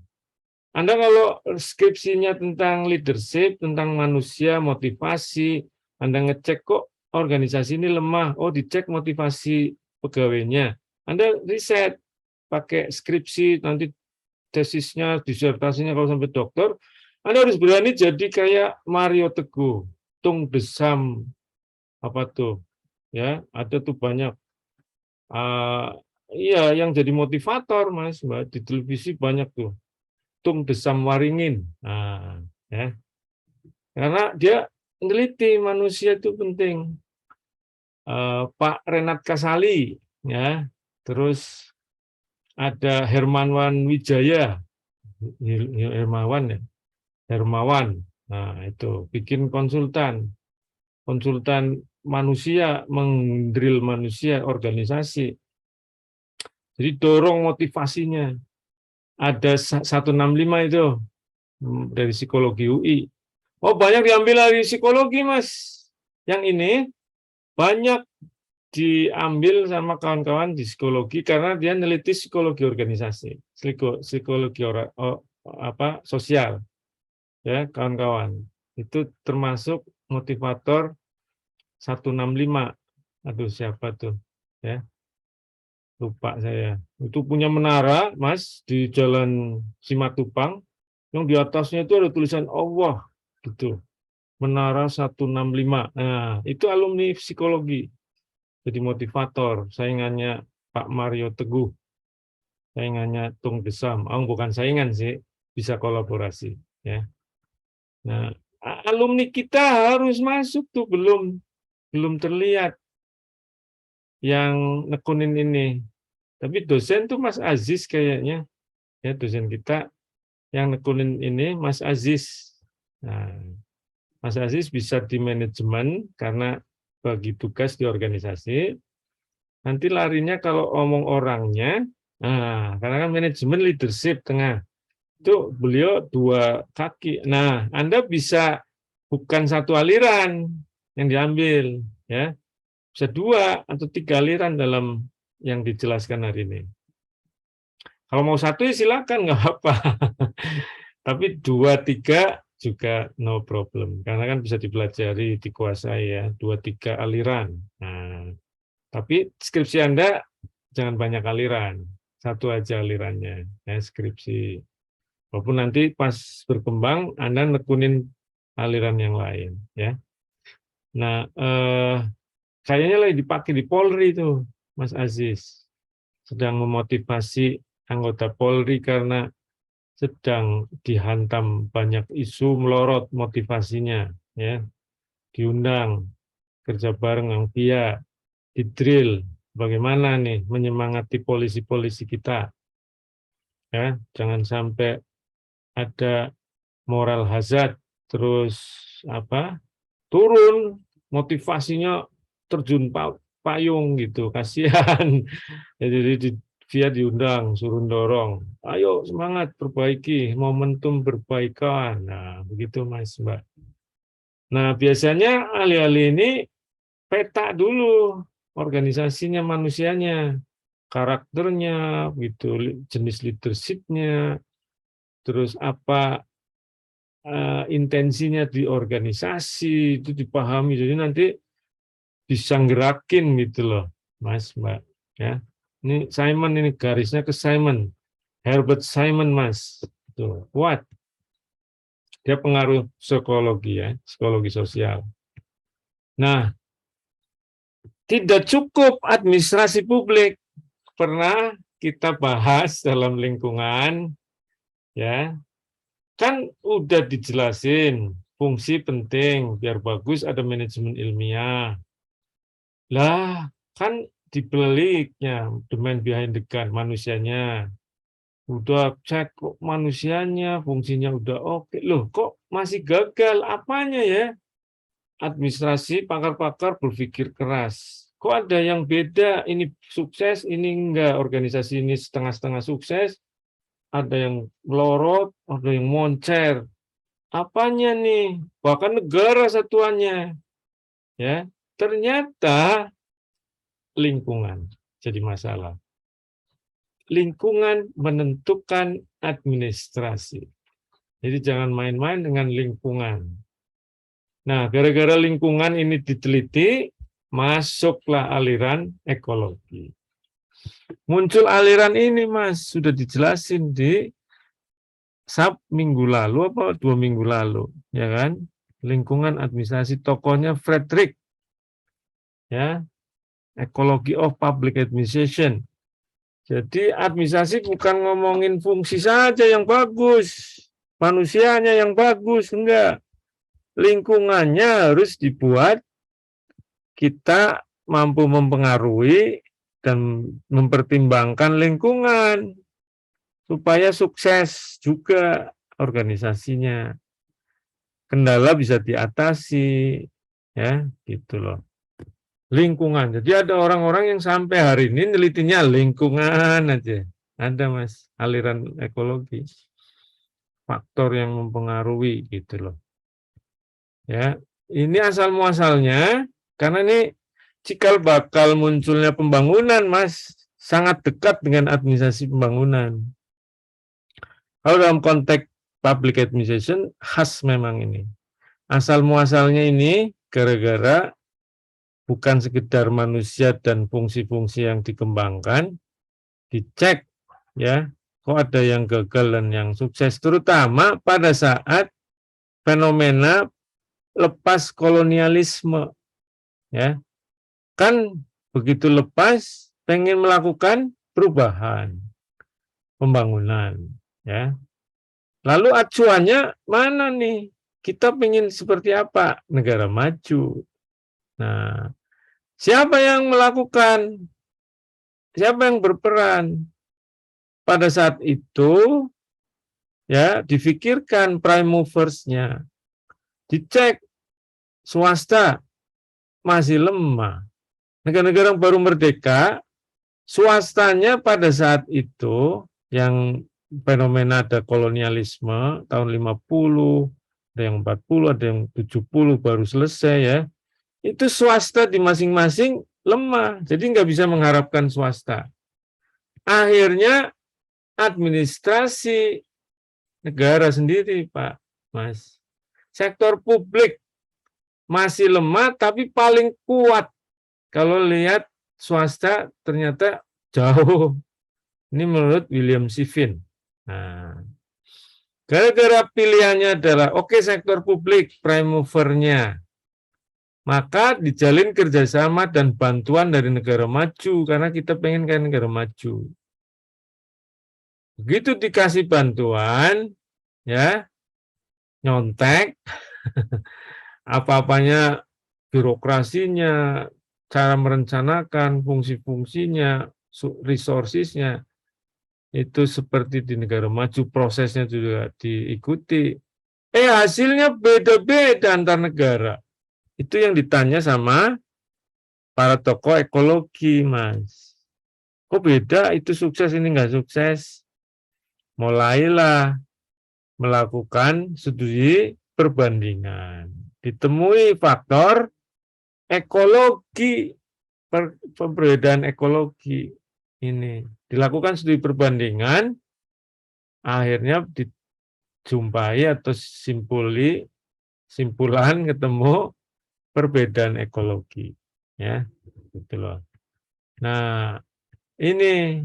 Anda kalau skripsinya tentang leadership, tentang manusia, motivasi, Anda ngecek kok organisasi ini lemah, oh dicek motivasi pegawainya. Anda riset, pakai skripsi, nanti tesisnya, disertasinya kalau sampai dokter, Anda harus berani jadi kayak Mario Teguh. Tung Desam apa tuh ya, ada tuh banyak iya yang jadi motivator, Mas, Mbak, di televisi banyak tuh Tung Desam Waringin. Nah, ya, karena dia meneliti manusia itu penting. Pak Renat Kasali, ya, terus ada Hermawan Wijaya, Hermawan. Nah, itu bikin konsultan manusia, mendrill manusia, organisasi. Jadi dorong motivasinya. Ada 165 itu dari psikologi UI. Oh, banyak diambil dari psikologi, Mas. Yang ini banyak diambil sama kawan-kawan di psikologi karena dia neliti psikologi organisasi, psikologi sosial. Ya, kawan-kawan. Itu termasuk motivator 165. Aduh, siapa tuh? Ya. Lupa saya. Itu punya menara, Mas, di Jalan Simatupang. Yang di atasnya itu ada tulisan Allah gitu. Menara 165. Nah, itu alumni psikologi. Jadi motivator, saingannya Pak Mario Teguh. Saingannya Tung Desam. Bukan saingan sih, bisa kolaborasi, ya. Nah, alumni kita harus masuk tuh, belum terlihat yang nekunin ini. Tapi dosen tuh Mas Aziz kayaknya, ya, dosen kita yang nekunin ini Mas Aziz. Nah, Mas Aziz bisa di manajemen karena bagi tugas di organisasi. Nanti larinya kalau omong orangnya, nah, karena kan manajemen leadership tengah. Itu beliau 2 kaki. Nah, Anda bisa bukan 1 aliran yang diambil, ya. Bisa 2 atau 3 aliran dalam yang dijelaskan hari ini. Kalau mau 1 ya silakan, nggak apa-apa. Tapi 2, 3 juga no problem. Karena kan bisa dipelajari, dikuasai ya, 2, 3 aliran. Nah, tapi skripsi Anda jangan banyak aliran. 1 aja alirannya, ya, skripsi. Walaupun nanti pas berkembang Anda nekunin aliran yang lain, ya. Nah, kayaknya lagi dipakai di Polri itu, Mas Aziz. Sedang memotivasi anggota Polri karena sedang dihantam banyak isu melorot motivasinya, ya. Diundang kerja bareng yang dia di drill bagaimana nih menyemangati polisi-polisi kita, ya. Jangan sampai ada moral hazard terus turun motivasinya terjun payung gitu, kasihan. Jadi dia diundang, suruh dorong, ayo semangat perbaiki, momentum perbaikan. Nah, begitu Mas Mbak. Nah, biasanya ahli-ahli ini peta dulu organisasinya, manusianya, karakternya, gitu, jenis leadership-nya, terus apa intensinya di organisasi itu dipahami. Jadi nanti bisa gerakin gitu loh, Mas Mbak. Ya, ini Simon, ini garisnya ke Simon, Herbert Simon, Mas. Tuh, kuat. Dia pengaruh psikologi ya, psikologi sosial. Nah, tidak cukup administrasi publik. Pernah kita bahas dalam lingkungan, ya, kan udah dijelasin fungsi penting biar bagus ada manajemen ilmiah. Lah, kan dibeliknya the man behind the gun, manusianya. Udah cek kok manusianya, fungsinya udah oke. Loh, kok masih gagal? Apanya ya? Administrasi, pakar-pakar berpikir keras. Kok ada yang beda? Ini sukses, ini enggak. Organisasi ini setengah-setengah sukses, ada yang melorot, ada yang moncer. Apanya nih? Bahkan negara satuannya. Ya, ternyata lingkungan jadi masalah. Lingkungan menentukan administrasi. Jadi jangan main-main dengan lingkungan. Nah, gara-gara lingkungan ini diteliti, masuklah aliran ekologi. Muncul aliran ini, Mas, sudah dijelasin di minggu lalu apa 2 minggu lalu, ya kan? Lingkungan administrasi, tokohnya Frederick, ya, Ecology of Public Administration. Jadi administrasi bukan ngomongin fungsi saja yang bagus, manusianya yang bagus, enggak. Lingkungannya harus dibuat kita mampu mempengaruhi dan mempertimbangkan lingkungan supaya sukses juga organisasinya. Kendala bisa diatasi, ya, gitu loh. Lingkungan. Jadi ada orang-orang yang sampai hari ini nelitinya lingkungan aja. Ada, Mas, aliran ekologi. Faktor yang mempengaruhi gitu loh. Ya, ini asal muasalnya karena ini cikal bakal munculnya pembangunan, Mas, sangat dekat dengan administrasi pembangunan. Kalau dalam konteks public administration khas memang ini. Asal muasalnya ini gara-gara bukan sekedar manusia dan fungsi-fungsi yang dikembangkan, dicek ya, kok ada yang gagal dan yang sukses, terutama pada saat fenomena lepas kolonialisme, ya, kan begitu lepas pengen melakukan perubahan, pembangunan, ya. Lalu acuannya mana nih? Kita pengen seperti apa? Negara maju. Nah, siapa yang melakukan? Siapa yang berperan? Pada saat itu, ya, difikirkan prime movers-nya. Dicek swasta masih lemah. Negara-negara yang baru merdeka, swastanya pada saat itu yang fenomena ada kolonialisme tahun 50, ada yang 40, ada yang 70 baru selesai ya. Itu swasta di masing-masing lemah, jadi nggak bisa mengharapkan swasta. Akhirnya administrasi negara sendiri, Pak, Mas. Sektor publik masih lemah, tapi paling kuat. Kalau lihat swasta ternyata jauh. Ini menurut William Sivin. Nah, gara-gara pilihannya adalah oke, sektor publik prime movernya, maka dijalin kerjasama dan bantuan dari negara maju karena kita pengen kan negara maju. Begitu dikasih bantuan, ya nyontek, apa-apanya, birokrasinya, cara merencanakan fungsi-fungsinya, resources-nya, itu seperti di negara maju, prosesnya juga diikuti. Hasilnya beda-beda antar negara. Itu yang ditanya sama para tokoh ekologi, Mas. Kok beda, itu sukses, ini nggak sukses? Mulailah melakukan studi perbandingan. Ditemui faktor ekologi, perbedaan ekologi ini. Dilakukan studi perbandingan, akhirnya dijumpai atau simpulan ketemu perbedaan ekologi. Ya, gitu loh. Nah, ini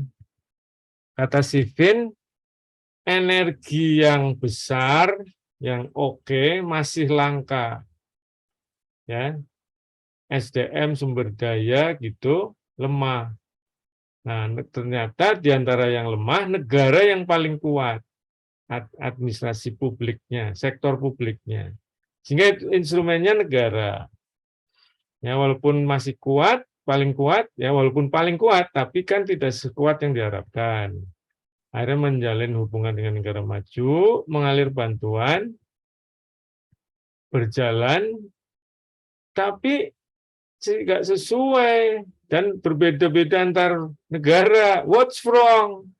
kata Sivin, energi yang besar, yang oke, masih langka. Ya, SDM sumber daya gitu lemah. Nah, ternyata di antara yang lemah, negara yang paling kuat administrasi publiknya, sektor publiknya. Sehingga instrumennya negara. Ya, walaupun masih kuat, paling kuat, ya walaupun paling kuat, tapi kan tidak sekuat yang diharapkan. Akhirnya menjalin hubungan dengan negara maju, mengalir bantuan, berjalan, tapi tidak sesuai dan berbeda-beda antar negara. What's wrong?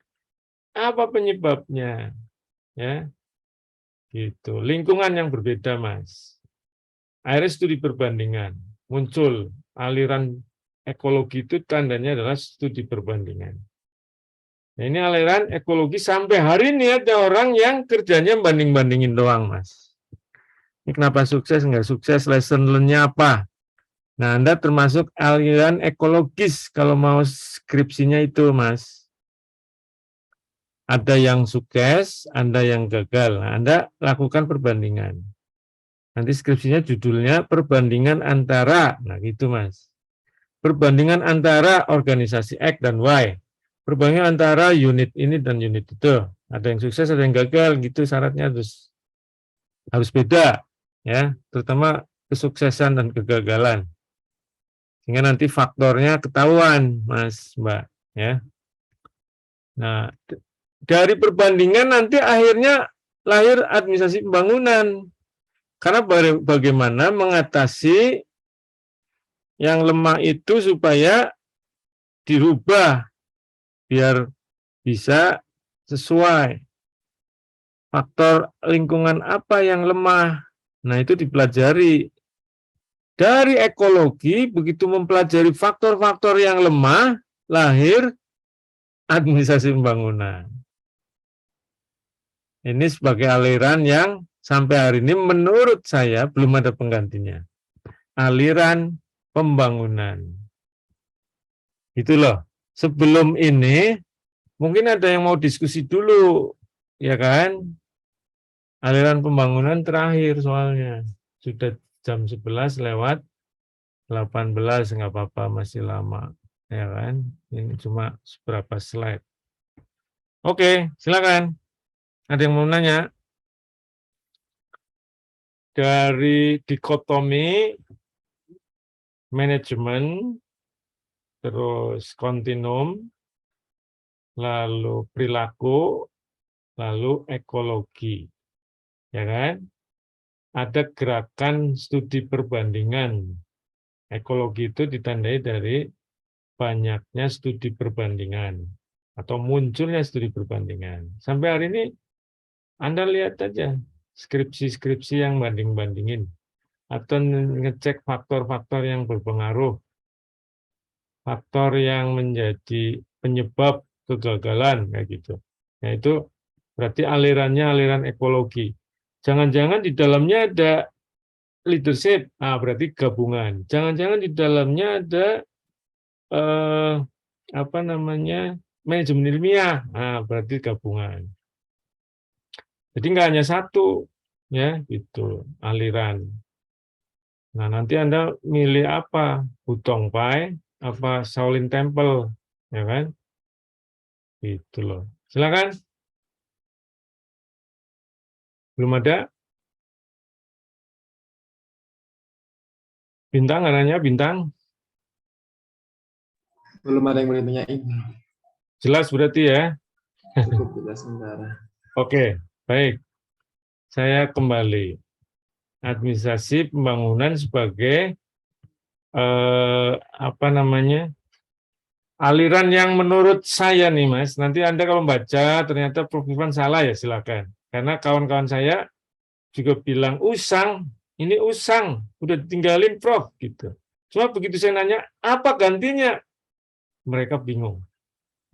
Apa penyebabnya? Ya, gitu. Lingkungan yang berbeda, Mas. Akhirnya studi perbandingan muncul. Aliran ekologi itu tandanya adalah studi perbandingan. Nah, ini aliran ekologi sampai hari ini ada orang yang kerjanya banding-bandingin doang, Mas. Ini kenapa sukses, nggak sukses, lesson learn-nya apa? Nah, Anda termasuk aliran ekologis kalau mau skripsinya itu, Mas. Ada yang sukses, Anda yang gagal. Nah, Anda lakukan perbandingan. Nanti skripsinya judulnya perbandingan antara, nah gitu Mas. Perbandingan antara organisasi X dan Y. Perbandingan antara unit ini dan unit itu. Ada yang sukses, ada yang gagal, gitu syaratnya harus beda, ya, terutama kesuksesan dan kegagalan. Sehingga nanti faktornya ketahuan, Mas, Mbak, ya. Nah, dari perbandingan nanti akhirnya lahir administrasi pembangunan. Karena bagaimana mengatasi yang lemah itu supaya dirubah biar bisa sesuai. Faktor lingkungan apa yang lemah? Nah, itu dipelajari. Dari ekologi, begitu mempelajari faktor-faktor yang lemah, lahir administrasi pembangunan. Ini sebagai aliran yang sampai hari ini menurut saya belum ada penggantinya. Aliran pembangunan. Itu loh. Sebelum ini mungkin ada yang mau diskusi dulu, ya kan? Aliran pembangunan terakhir soalnya. Sudah jam 11 lewat 18, nggak apa-apa, masih lama, ya kan? Ini cuma seberapa slide. Oke, silakan. Ada yang mau nanya? Dari dikotomi manajemen, terus kontinum, lalu perilaku, lalu ekologi, ya kan? ada gerakan studi perbandingan. Ekologi itu ditandai dari banyaknya studi perbandingan atau munculnya studi perbandingan. Sampai hari ini Anda lihat aja skripsi-skripsi yang banding-bandingin atau ngecek faktor-faktor yang berpengaruh, faktor yang menjadi penyebab kegagalan kayak gitu. Nah, itu berarti alirannya aliran ekologi. Jangan-jangan di dalamnya ada leadership, berarti gabungan. Jangan-jangan di dalamnya ada manajemen ilmiah, berarti gabungan. Jadi nggak hanya satu, ya gitu aliran. Nah nanti Anda milih apa, Butong Pai, apa Shaolin Temple, ya kan? Gitu loh. Silakan. Belum ada? Bintang, nanya Bintang? Belum ada yang boleh tanyain. Jelas berarti ya? Cukup jelas sementara. Oke, baik. Saya kembali. Administrasi pembangunan sebagai aliran yang menurut saya nih Mas. Nanti Anda kalau baca ternyata Prof. Irfan salah ya silakan. Karena kawan-kawan saya juga bilang usang, ini usang, udah ditinggalin Prof gitu. Cuma begitu saya nanya apa gantinya, mereka bingung,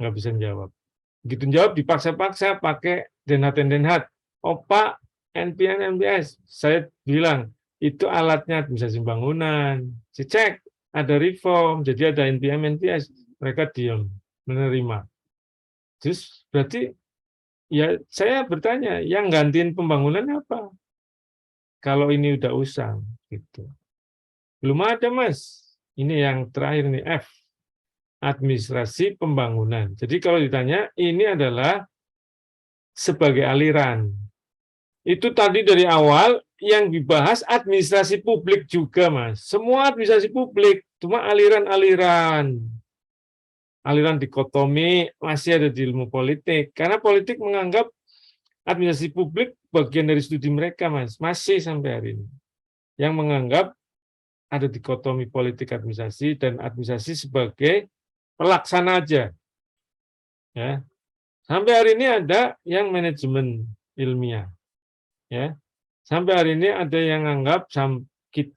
nggak bisa jawab. Begitu jawab dipaksa-paksa pakai denhat. Oh Pak, NPM MPS, saya bilang itu alatnya administrasi pembangunan. Saya cek ada reform, jadi ada NPM NPS, mereka diam, menerima. Terus berarti ya saya bertanya, yang gantiin pembangunan apa? Kalau ini udah usang, gitu. Belum ada Mas. Ini yang terakhir nih F, administrasi pembangunan. Jadi kalau ditanya, ini adalah sebagai aliran. Itu tadi dari awal yang dibahas administrasi publik juga, Mas. Semua administrasi publik, cuma aliran-aliran. Aliran dikotomi masih ada di ilmu politik. Karena politik menganggap administrasi publik bagian dari studi mereka, Mas. Masih sampai hari ini. Yang menganggap ada dikotomi politik administrasi dan administrasi sebagai pelaksana aja. Ya. Sampai hari ini ada yang manajemen ilmiah. Ya. Sampai hari ini ada yang anggap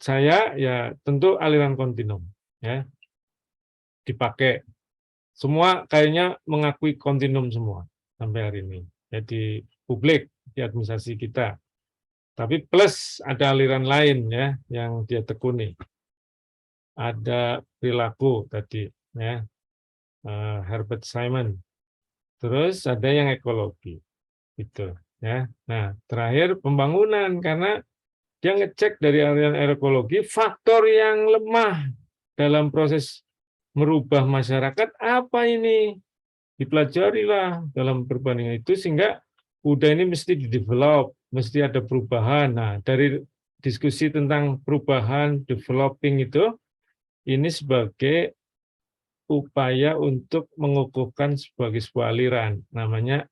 saya ya tentu aliran kontinum ya. Dipakai. Semua kayaknya mengakui kontinum semua sampai hari ini. Jadi publik di administrasi kita. Tapi plus ada aliran lain ya yang dia tekuni. Ada perilaku tadi ya. Herbert Simon. Terus ada yang ekologi. Gitu. Ya, nah terakhir pembangunan karena dia ngecek dari aliran ekologi faktor yang lemah dalam proses merubah masyarakat apa ini dipelajarilah dalam perbandingan itu sehingga udah ini mesti di-develop, mesti ada perubahan. Nah dari diskusi tentang perubahan, developing itu ini sebagai upaya untuk mengukuhkan sebagai sebuah aliran namanya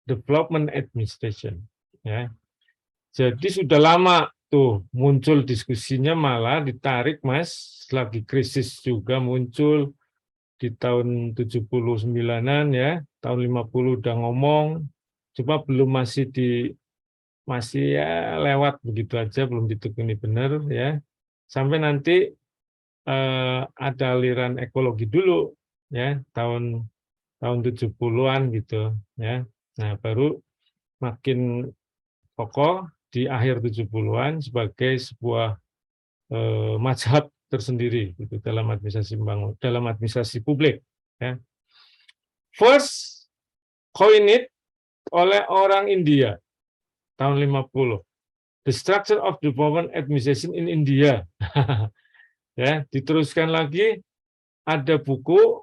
development administration ya. Jadi sudah lama tuh muncul diskusinya malah ditarik Mas, lagi krisis juga muncul di tahun 79-an ya, tahun 50 udah ngomong, cuma belum masih ya lewat begitu aja belum ditekuni benar ya. Sampai nanti ada aliran ekologi dulu ya, tahun 70-an gitu ya. Nah, baru makin kokoh di akhir 70-an sebagai sebuah mazhab tersendiri gitu dalam administrasi pembangunan, dalam administrasi publik ya. First coined oleh orang India tahun 50. The Structure of Development Administration in India. Ya, diteruskan lagi ada buku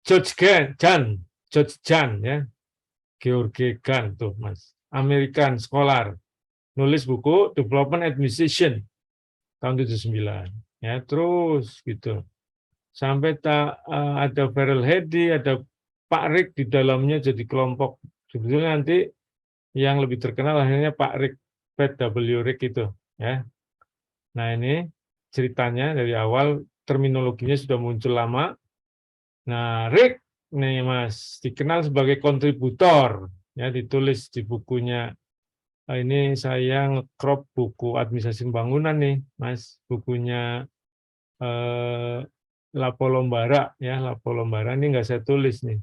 George Jan ya. George Jan tuh Mas, American scholar, nulis buku Development Administration tahun 79 ya, terus gitu. Sampai ada Farrell Hedy, ada Pak Rick di dalamnya jadi kelompok. Sebetulnya nanti yang lebih terkenal akhirnya Pak Rick Fred W. Rick itu, ya. Nah ini ceritanya dari awal, terminologinya sudah muncul lama. Nah, Rick nih Mas dikenal sebagai kontributor, ya ditulis di bukunya. Ini saya nge-crop buku administrasi pembangunan nih, Mas, bukunya La Polombara, ya La Polombara ini nggak saya tulis nih,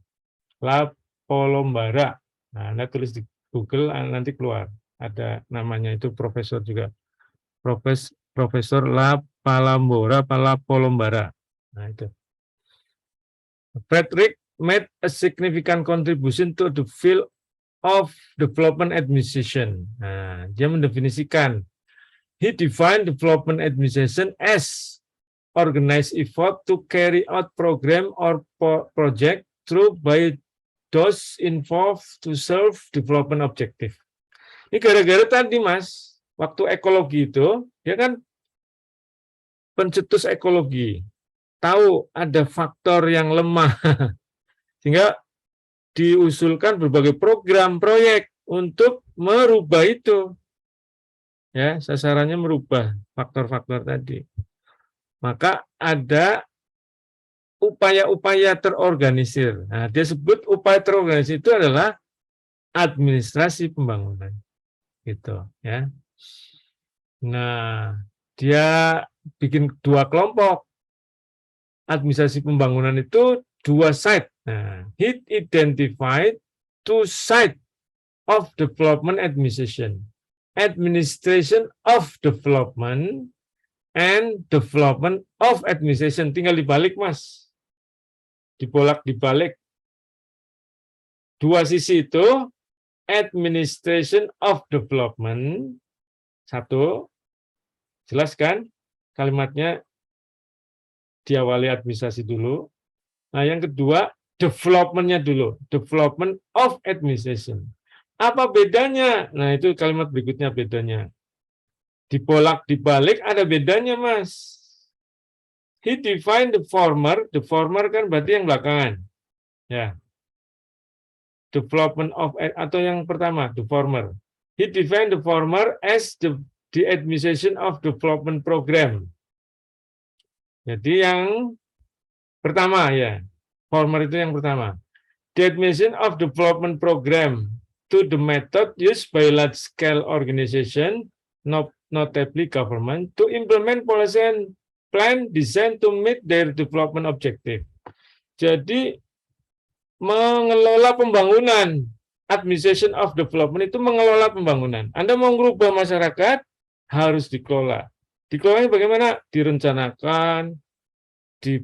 La Polombara. Nah, Anda tulis di Google nanti keluar, ada namanya itu profesor juga, Profesor La Polombara. Nah itu. Frederick made a significant contribution to the field of development administration. Nah, dia mendefinisikan, he defined development administration as organized effort to carry out program or project through by those involved to serve development objective. Ini gara-gara tadi Mas, waktu ekologi itu, dia kan pencetus ekologi, tahu ada faktor yang lemah, sehingga diusulkan berbagai program, proyek untuk merubah itu. Ya, sasarannya merubah faktor-faktor tadi. Maka ada upaya-upaya terorganisir. Nah, dia sebut upaya terorganisir itu adalah administrasi pembangunan. Gitu, ya. Nah, dia bikin 2 kelompok. Administrasi pembangunan itu 2 side. Nah, he identified 2 side of development administration. Administration of development and development of administration. Tinggal dibalik, Mas. Dibolak-dibalik. 2 sisi itu, administration of development. 1, jelaskan kalimatnya diawali administrasi dulu. Nah, yang kedua, development-nya dulu. Development of administration. Apa bedanya? Nah, itu kalimat berikutnya bedanya. Dibolak dibalik ada bedanya, Mas. He defined the former kan berarti yang belakangan. Ya. Development of, atau yang pertama, the former. He defined the former as the administration of development program. Jadi yang pertama ya, former itu yang pertama. The administration of development program to the method used by large-scale organization, notably government, to implement policy and plan designed to meet their development objective. Jadi mengelola pembangunan, administration of development itu mengelola pembangunan. Anda mau merubah masyarakat, harus dikelola. Dikelolanya bagaimana? Direncanakan, di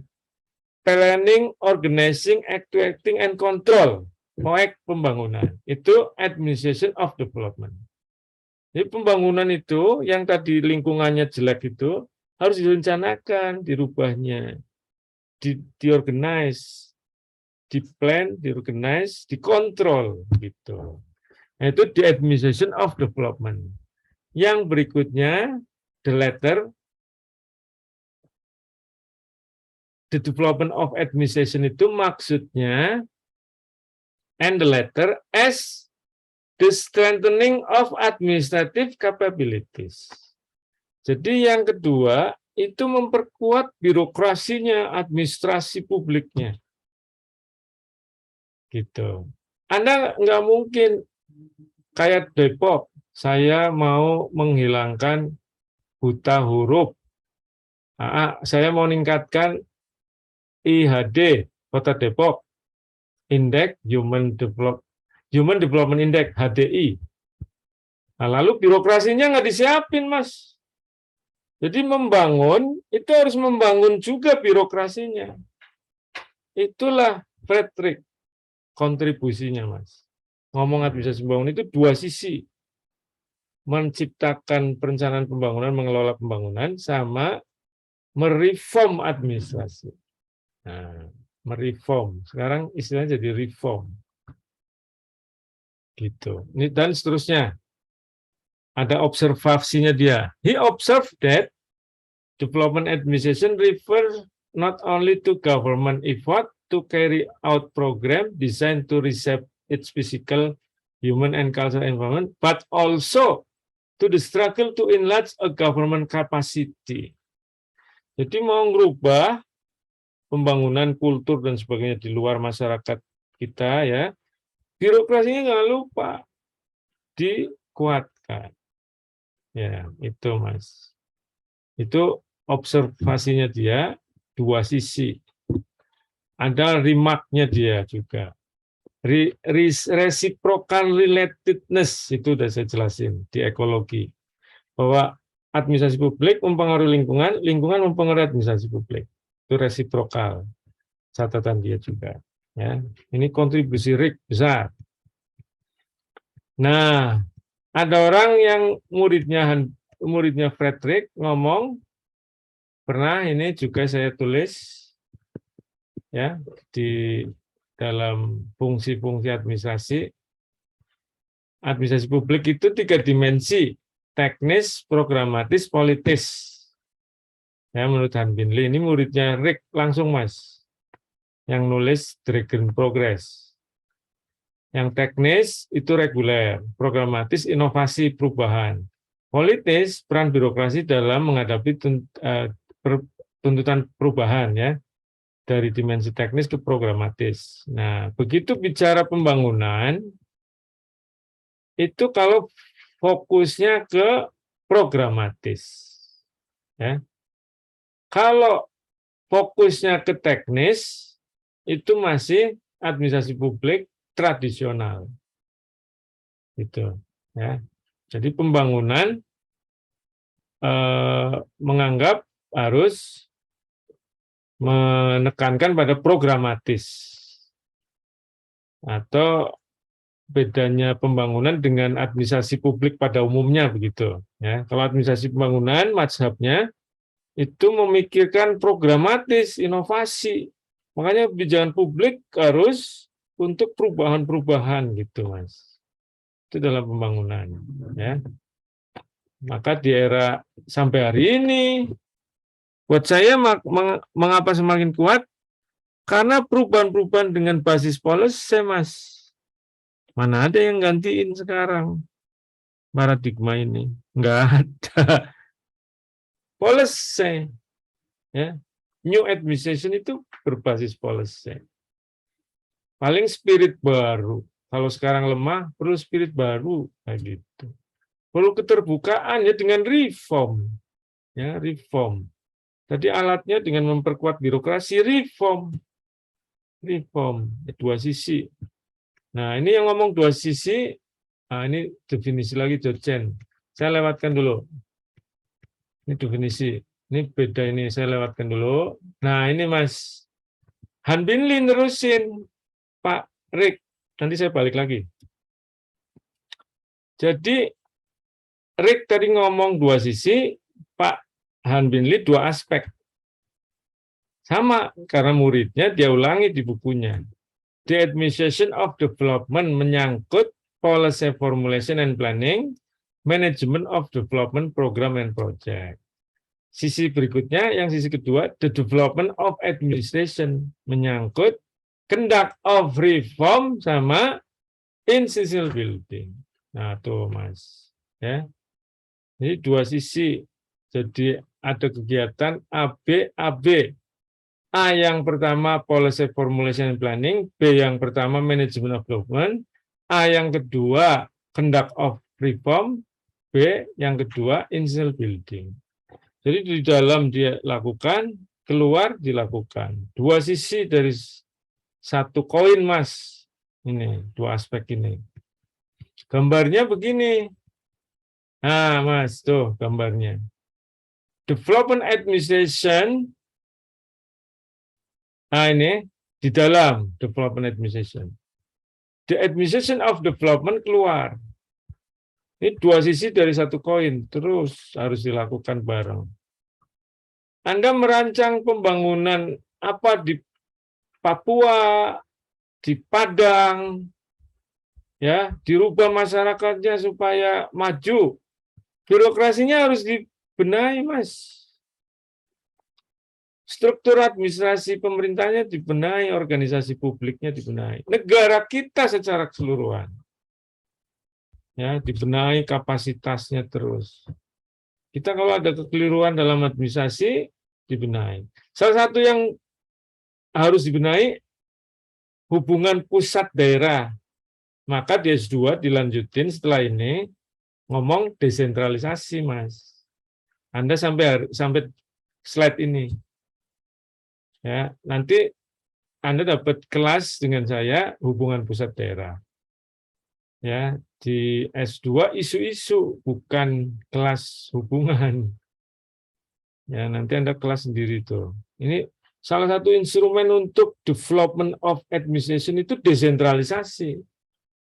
planning, organizing, actuating, and control. Proyek pembangunan. Itu administration of development. Jadi pembangunan itu, yang tadi lingkungannya jelek itu, harus direncanakan, dirubahnya, diorganize, diplan, diorganize, dikontrol. Gitu. Nah, itu di administration of development. Yang berikutnya, the latter, the development of administration itu maksudnya, and the latter as the strengthening of administrative capabilities. Jadi yang kedua, itu memperkuat birokrasinya, administrasi publiknya. Gitu. Anda nggak mungkin kayak Depok, saya mau menghilangkan buta huruf. Saya mau meningkatkan IHD Kota Depok, Indeks Human Development Index HDI. Nah, lalu birokrasinya nggak disiapin, Mas. Jadi membangun itu harus membangun juga birokrasinya. Itulah Frederick kontribusinya, Mas. Ngomong administrasi pembangunan itu 2 sisi. Menciptakan perencanaan pembangunan, mengelola pembangunan, sama mereform administrasi. Nah, mereform. Sekarang istilahnya jadi reform. Gitu. Ini dan seterusnya. Ada observasinya dia. He observed that development administration refers not only to government effort to carry out program designed to reshape its physical, human, and cultural environment, but also to the struggle to enlarge a government capacity. Jadi mau ngerubah pembangunan kultur dan sebagainya di luar masyarakat kita ya, birokrasinya nggak lupa dikuatkan. Ya, itu Mas. Itu observasinya dia, dua sisi. Ada remark-nya dia juga. Reciprocal relatedness, itu udah saya jelasin di ekologi. Bahwa administrasi publik mempengaruhi lingkungan, lingkungan mempengaruhi administrasi publik. Itu resiprokal. Catatan dia juga. Ya, ini kontribusi Rick besar. Nah, ada orang yang muridnya Frederick ngomong, pernah ini juga saya tulis ya di dalam fungsi-fungsi administrasi. Administrasi publik itu 3 dimensi, teknis, programatis, politis. Ya, menurut Han Binli, ini muridnya Rick langsung Mas, yang nulis Dragon Progress. Yang teknis itu reguler, programatis inovasi perubahan, politis peran birokrasi dalam menghadapi tuntutan perubahan ya dari dimensi teknis ke programatis. Nah, begitu bicara pembangunan itu kalau fokusnya ke programatis, ya. Kalau fokusnya ke teknis itu masih administrasi publik tradisional, gitu ya. Jadi pembangunan menganggap harus menekankan pada programatis, atau bedanya pembangunan dengan administrasi publik pada umumnya begitu ya. Kalau administrasi pembangunan mazhabnya itu memikirkan programatis, inovasi, makanya kebijakan publik harus untuk perubahan-perubahan gitu Mas. Itu dalam pembangunan ya. Maka di era sampai hari ini buat saya mengapa semakin kuat? Karena perubahan-perubahan dengan basis policy Mas. Mana ada yang gantiin sekarang paradigma ini? Enggak ada. Policy ya. New administration itu berbasis policy. Paling spirit baru. Kalau sekarang lemah, perlu spirit baru kayak gitu. Perlu keterbukaan ya dengan reform. Ya, reform. Jadi alatnya dengan memperkuat birokrasi, reform. Reform, dua sisi. Nah, ini yang ngomong dua sisi, nah ini definisi lagi dosen. Saya lewatkan dulu. Ini definisi. Ini beda ini, saya lewatkan dulu. Nah, ini Mas Han Binli nerusin. Pak Rick, nanti saya balik lagi. Jadi, Rick tadi ngomong dua sisi, Pak Han Binli dua aspek. Sama, karena muridnya dia ulangi di bukunya. The administration of development menyangkut policy formulation and planning, management of development program and project. Sisi berikutnya, yang sisi kedua, the development of administration menyangkut conduct of reform sama institutional building. Nah, tuh Mas, ya. Jadi dua sisi. Jadi ada kegiatan AB. A yang pertama policy formulation and planning, B yang pertama management of development, A yang kedua conduct of reform, B yang kedua institutional building. Jadi di dalam dia lakukan, keluar dilakukan. Dua sisi dari satu koin Mas. Ini dua aspek ini. Gambarnya begini. Nah Mas, tuh gambarnya. Development administration. Nah ini di dalam development administration. The administration of development keluar. Ini dua sisi dari satu koin, terus harus dilakukan bareng. Anda merancang pembangunan apa di Papua, di Padang, ya, dirubah masyarakatnya supaya maju. Birokrasinya harus dibenahi, Mas. Struktur administrasi pemerintahnya dibenahi, organisasi publiknya dibenahi. Negara kita secara keseluruhan. Ya, dibenahi kapasitasnya terus. Kita kalau ada kekeliruan dalam administrasi, dibenahi. Salah satu yang harus dibenahi hubungan pusat daerah. Maka di S2 dilanjutin setelah ini ngomong desentralisasi, Mas. Anda sampai slide ini. Ya, nanti Anda dapat kelas dengan saya hubungan pusat daerah. Ya, di S2 isu-isu bukan kelas hubungan. Ya, nanti Anda kelas sendiri tuh. Ini salah satu instrumen untuk development of administration itu desentralisasi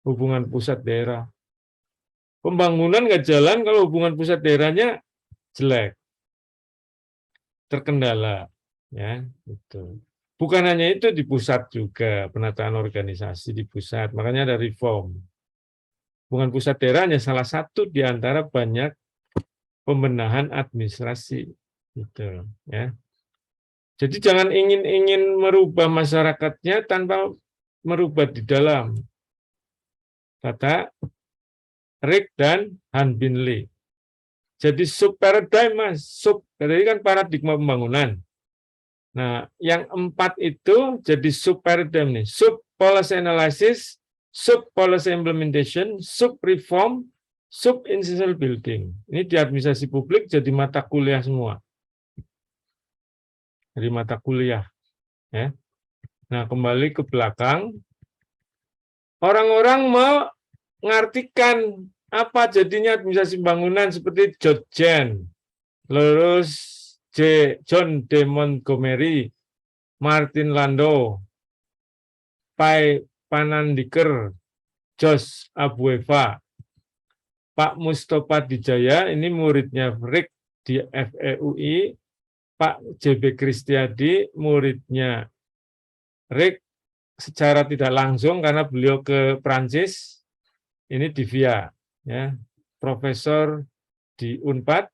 hubungan pusat daerah. Pembangunan nggak jalan kalau hubungan pusat daerahnya jelek, terkendala, ya itu. Bukan hanya itu, di pusat juga penataan organisasi di pusat, makanya ada reform. Hubungan pusat daerah hanya salah satu di antara banyak pembenahan administrasi, gitu, ya. Jadi jangan ingin merubah masyarakatnya tanpa merubah di dalam. Kata Rick dan Han Bin Lee. Jadi sub paradigm, Mas. Sub, tadi kan paradigma pembangunan. Nah, yang 4 itu jadi sub paradigm nih. Sub policy analysis, sub policy implementation, sub reform, sub institutional building. Ini di administrasi publik jadi mata kuliah semua. Jadi mata kuliah, ya. Nah, kembali ke belakang, orang-orang mengartikan apa jadinya administrasi bangunan seperti George Jen, terus John D. Montgomery, Martin Landau, Pai Panandiker, Josh Abueva, Pak Mustofa Dijaya, ini muridnya Rick di FEUI, Pak JB Kristiadi, muridnya Rick secara tidak langsung karena beliau ke Prancis, ini di VIA, ya, profesor di Unpad,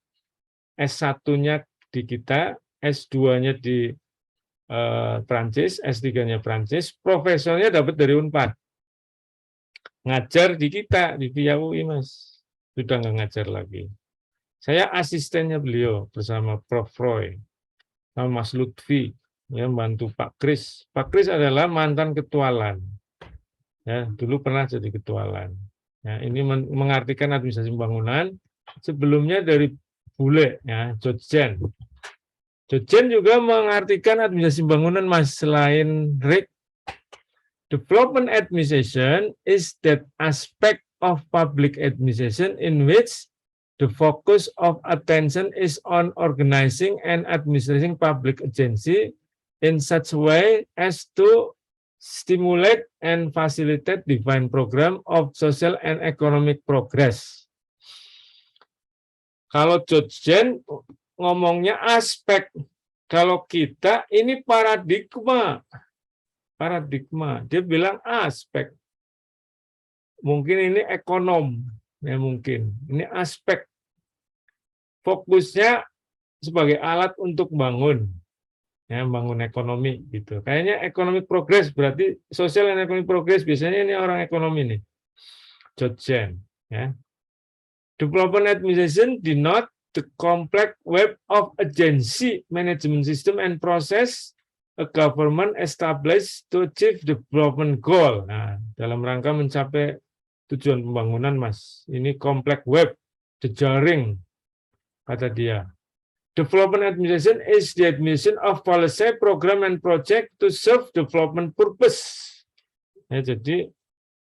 S1-nya di kita, S2-nya di Prancis, S3-nya Prancis, profesornya dapat dari Unpad. Ngajar di kita, di VIA UI, Mas. Sudah nggak ngajar lagi. Saya asistennya beliau bersama Prof. Roy, sama Mas Lutfi, ya, bantu Pak Kris. Pak Kris adalah mantan ketua LAN. Ya, dulu pernah jadi ketua LAN. Ya, ini mengartikan administrasi pembangunan. Sebelumnya dari Bule, ya, George Jen. George Jen juga mengartikan administrasi pembangunan, Mas, selain Rick. Development administration is that aspect of public administration in which the focus of attention is on organizing and administering public agency in such a way as to stimulate and facilitate defined program of social and economic progress. Kalau George Jen ngomongnya aspek, kalau kita ini paradigma. Paradigma, dia bilang aspek. Mungkin ini ekonom, ya mungkin. Ini aspek. Fokusnya sebagai alat untuk bangun, ya, bangun ekonomi gitu. Kayaknya economic progress, berarti social and economic progress, biasanya ini orang ekonomi nih. George Jen, ya. Development administration denote the complex web of agency management system and process a government established to achieve development goal. Nah, dalam rangka mencapai tujuan pembangunan, Mas. Ini complex web, jejaring, kata dia. Development administration is the administration of policy, program, and project to serve development purpose. Ya, jadi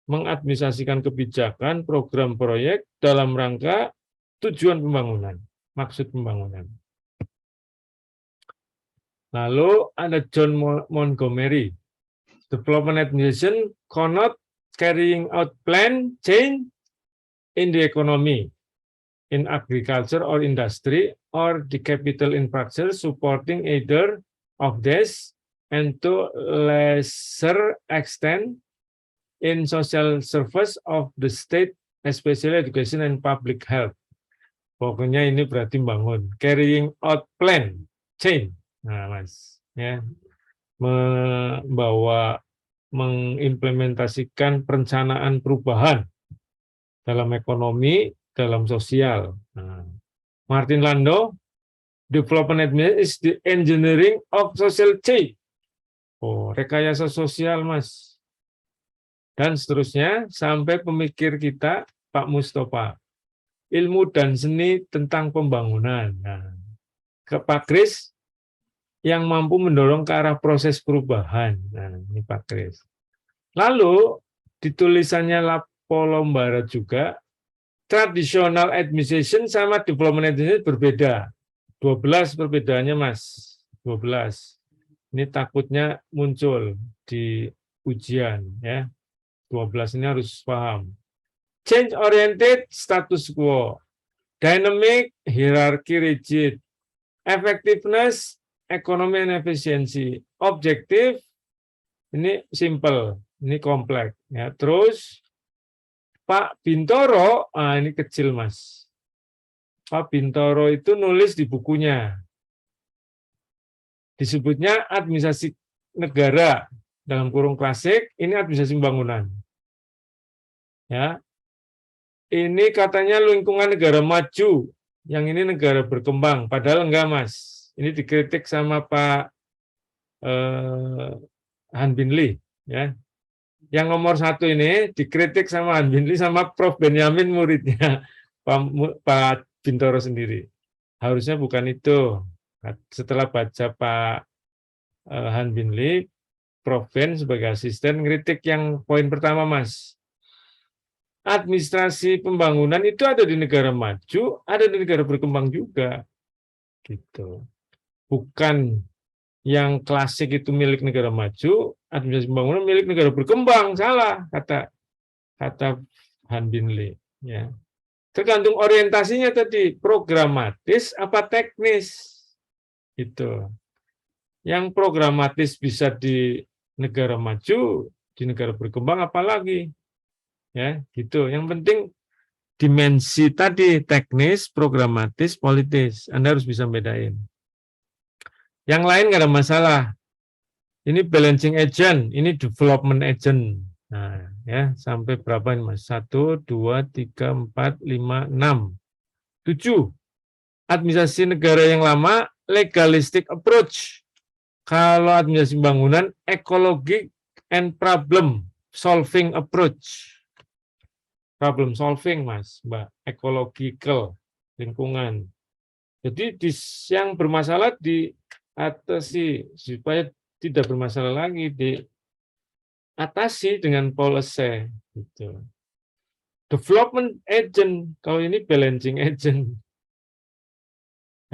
mengadministrasikan kebijakan, program, proyek dalam rangka tujuan pembangunan, maksud pembangunan. Lalu ada John Montgomery. Development administration connote carrying out plan change in the economy, in agriculture or industry, or the capital infrastructure supporting either of this, and to lesser extent in social service of the state, especially education and public health. Pokoknya ini berarti bangun. Carrying out plan change. Nah, Mas, ya, mengimplementasikan perencanaan perubahan dalam ekonomi, dalam sosial. Nah, Martin Landau, development administration is the engineering of social change. Oh, rekayasa sosial, Mas. Dan seterusnya, sampai pemikir kita, Pak Mustafa. Ilmu dan seni tentang pembangunan. Nah, ke Pak Kris, yang mampu mendorong ke arah proses perubahan. Nah, ini Pak Kris. Lalu, di tulisannya Lapo Lombara juga, traditional administration sama development administration berbeda. 12 perbedaannya, Mas. 12. Ini takutnya muncul di ujian, ya. 12 ini harus paham. Change oriented, status quo. Dynamic, hierarchy rigid. Effectiveness, economy and efficiency. Objektif, ini simple, ini kompleks. Ya. Terus, Pak Bintoro, ini kecil, Mas. Pak Bintoro itu nulis di bukunya. Disebutnya administrasi negara, dalam kurung klasik, ini administrasi pembangunan. Ya. Ini katanya lingkungan negara maju, yang ini negara berkembang, padahal enggak, Mas. Ini dikritik sama Pak Han Bin Lee, ya. Yang nomor 1 ini dikritik sama Han Bin Lee sama Prof. Benyamin muridnya Pak Bintoro sendiri. Harusnya bukan itu. Setelah baca Pak Han Bin Lee, Prof. Ben sebagai asisten ngeritik yang poin pertama, Mas. Administrasi pembangunan itu ada di negara maju, ada di negara berkembang juga. Gitu. Bukan yang klasik itu milik negara maju, administrasi pembangunan milik negara berkembang, salah kata Han Bin Lee. Ya. Tergantung orientasinya tadi, programatis apa teknis. Itu. Yang programatis bisa di negara maju, di negara berkembang apalagi. Ya, gitu. Yang penting dimensi tadi teknis, programatis, politis. Anda harus bisa bedain. Yang lain nggak ada masalah. Ini balancing agent, ini development agent. Nah, ya, sampai berapa ini, Mas? 1, 2, 3, 4, 5, 6, 7. Administrasi negara yang lama, legalistic approach. Kalau administrasi bangunan, ecologic and problem solving approach. Problem solving, Mas, Mbak. Ecological, lingkungan. Jadi yang bermasalah diatasi supaya tidak bermasalah lagi, diatasi dengan policy. Gitu. Development agent, kalau ini balancing agent.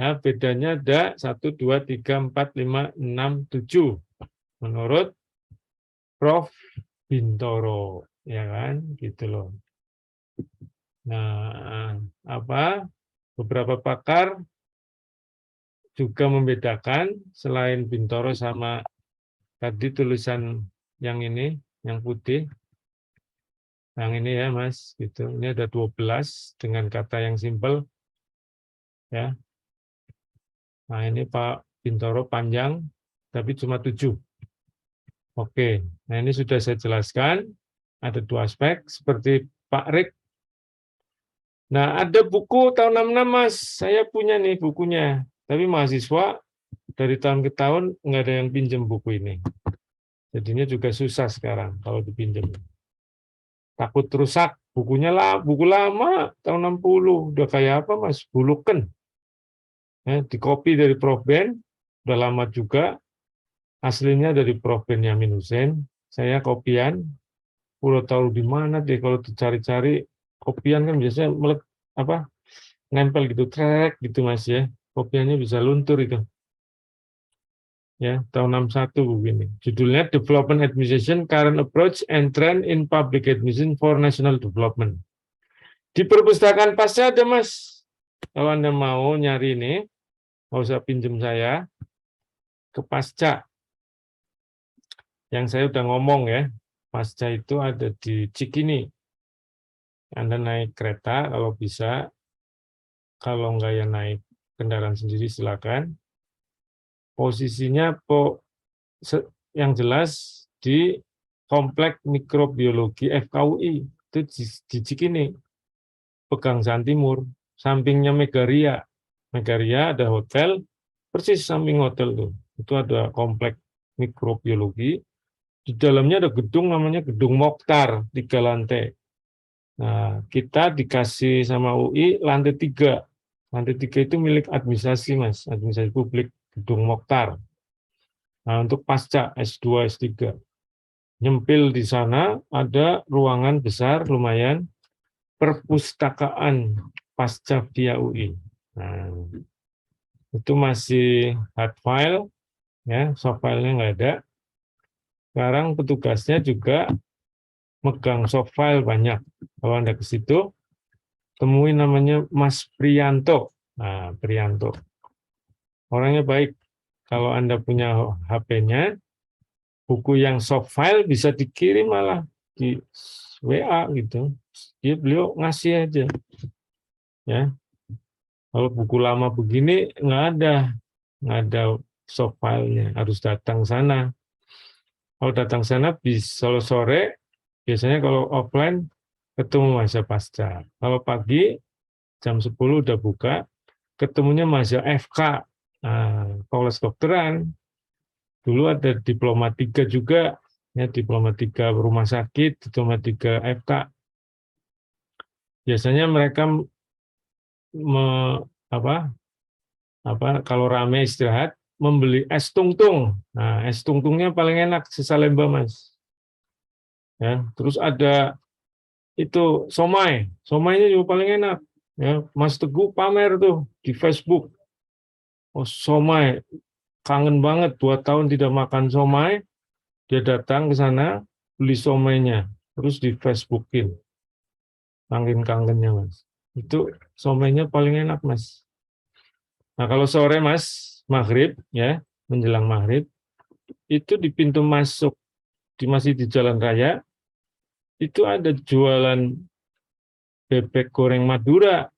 Nah, bedanya ada 1, 2, 3, 4, 5, 6, 7. Menurut Prof. Bintoro, ya kan, gitu loh. Nah, beberapa pakar juga membedakan selain Bintoro sama tadi tulisan yang ini, yang putih. Yang ini ya, Mas, gitu. Ini ada 12 dengan kata yang simpel. Ya. Nah, ini Pak Bintoro panjang tapi cuma 7. Oke. Nah, ini sudah saya jelaskan. Ada 2 aspek seperti Pak Rik. Nah, ada buku tahun 66, Mas. Saya punya nih bukunya. Tapi mahasiswa dari tahun ke tahun nggak ada yang pinjam buku ini. Jadinya juga susah sekarang kalau dipinjam. Takut rusak. Bukunya lah, buku lama tahun 60. Udah kayak apa, Mas? Buluken. Dikopi dari Prof. Ben. Udah lama juga. Aslinya dari Prof. Benyamin Hussein. Saya kopian. Udah tahu di mana deh kalau dicari-cari. Kopian kan biasanya nempel gitu, trek gitu, Mas, ya. Kopiannya bisa luntur itu. Ya, tahun 61 begini. Judulnya Development Administration Current Approach and Trend in Public Administration for National Development. Di perpustakaan pasca ada, Mas. Kalau Anda mau nyari ini, nggak usah pinjem saya ke pasca. Yang saya udah ngomong ya, pasca itu ada di Cikini. Anda naik kereta kalau bisa, kalau enggak ya naik kendaraan sendiri silakan. Posisinya yang jelas di Komplek Mikrobiologi FKUI, itu di Cikini. Pegangsaan Timur, sampingnya Megaria. Megaria ada hotel, persis samping hotel tuh. Itu ada komplek mikrobiologi. Di dalamnya ada gedung namanya Gedung Mokhtar, 3 lantai. Nah, kita dikasih sama UI lantai 3. Lantai 3 itu milik administrasi, Mas, administrasi publik, Gedung Mokhtar. Nah, untuk pasca S2, S3. Nyempil di sana ada ruangan besar lumayan, perpustakaan pasca via UI. Nah, itu masih hard file, ya, soft file-nya nggak ada. Sekarang petugasnya juga megang soft file banyak. Kalau Anda ke situ, temuin namanya Mas Priyanto. Nah, Priyanto. Orangnya baik. Kalau Anda punya HP-nya, buku yang soft file bisa dikirim malah di WA gitu. Beliau ngasih aja. Ya. Kalau buku lama begini nggak ada soft file-nya, harus datang sana. Kalau datang sana bisa sore, biasanya kalau offline ketemu Mahasiswa Pasca. Kalau pagi jam 10 udah buka, ketemunya Mahasiswa FK, Fakultas Kedokteran. Dulu ada Diploma 3 juga, ya, Diploma 3 rumah sakit, Diploma 3 FK. Biasanya mereka kalau rame istirahat, membeli es tungtung. Nah, es tungtungnya paling enak se-Salemba, Mas. Ya, terus ada itu somai. Somainya juga paling enak. Ya, Mas Teguh pamer tuh di Facebook. Oh, somai. Kangen banget 2 tahun tidak makan somai. Dia datang ke sana, beli somainya, terus di Facebookin. Saking kangennya, Mas. Itu somainya paling enak, Mas. Nah, kalau sore, Mas, maghrib, ya, menjelang maghrib, itu di pintu masuk, masih di jalan raya, itu ada jualan bebek goreng Madura,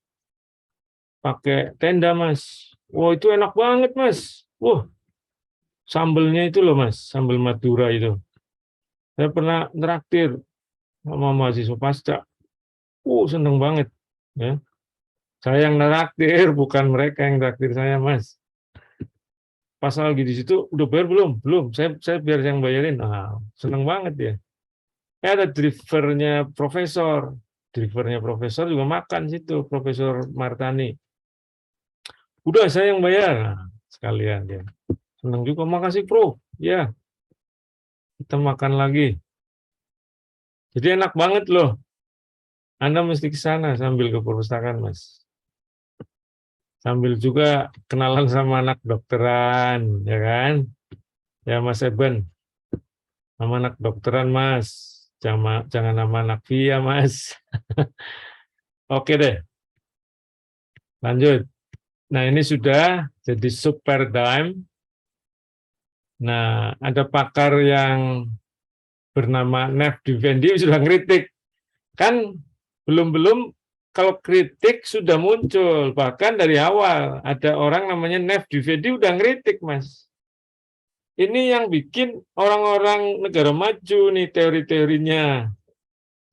pakai tenda, Mas. Wah, itu enak banget, Mas. Wah, sambelnya itu loh, Mas, sambel Madura itu. Saya pernah traktir sama mahasiswa pasca. Seneng banget, ya. Saya yang traktir, bukan mereka yang traktir saya, Mas. Pas lagi di situ, udah bayar belum? Belum. Saya biar yang bayarin. Seneng banget ya. Ada drivernya profesor. Drivernya profesor juga makan situ, Profesor Martani. Udah, saya yang bayar. Sekalian ya. Seneng juga, makasih, Prof. Ya, kita makan lagi. Jadi enak banget loh. Anda mesti ke sana sambil ke perpustakaan, Mas. Sambil juga kenalan sama anak dokteran, ya kan? Ya, Mas Eben. Sama anak dokteran, Mas. Jangan nama anak via, Mas. Oke deh. Lanjut. Nah, ini sudah jadi super dime. Nah, ada pakar yang bernama Nev Divendi sudah ngeritik. Kan belum kalau kritik sudah muncul, bahkan dari awal ada orang namanya Nev Divendi udah ngeritik, Mas. Ini yang bikin orang-orang negara maju nih teori-teorinya.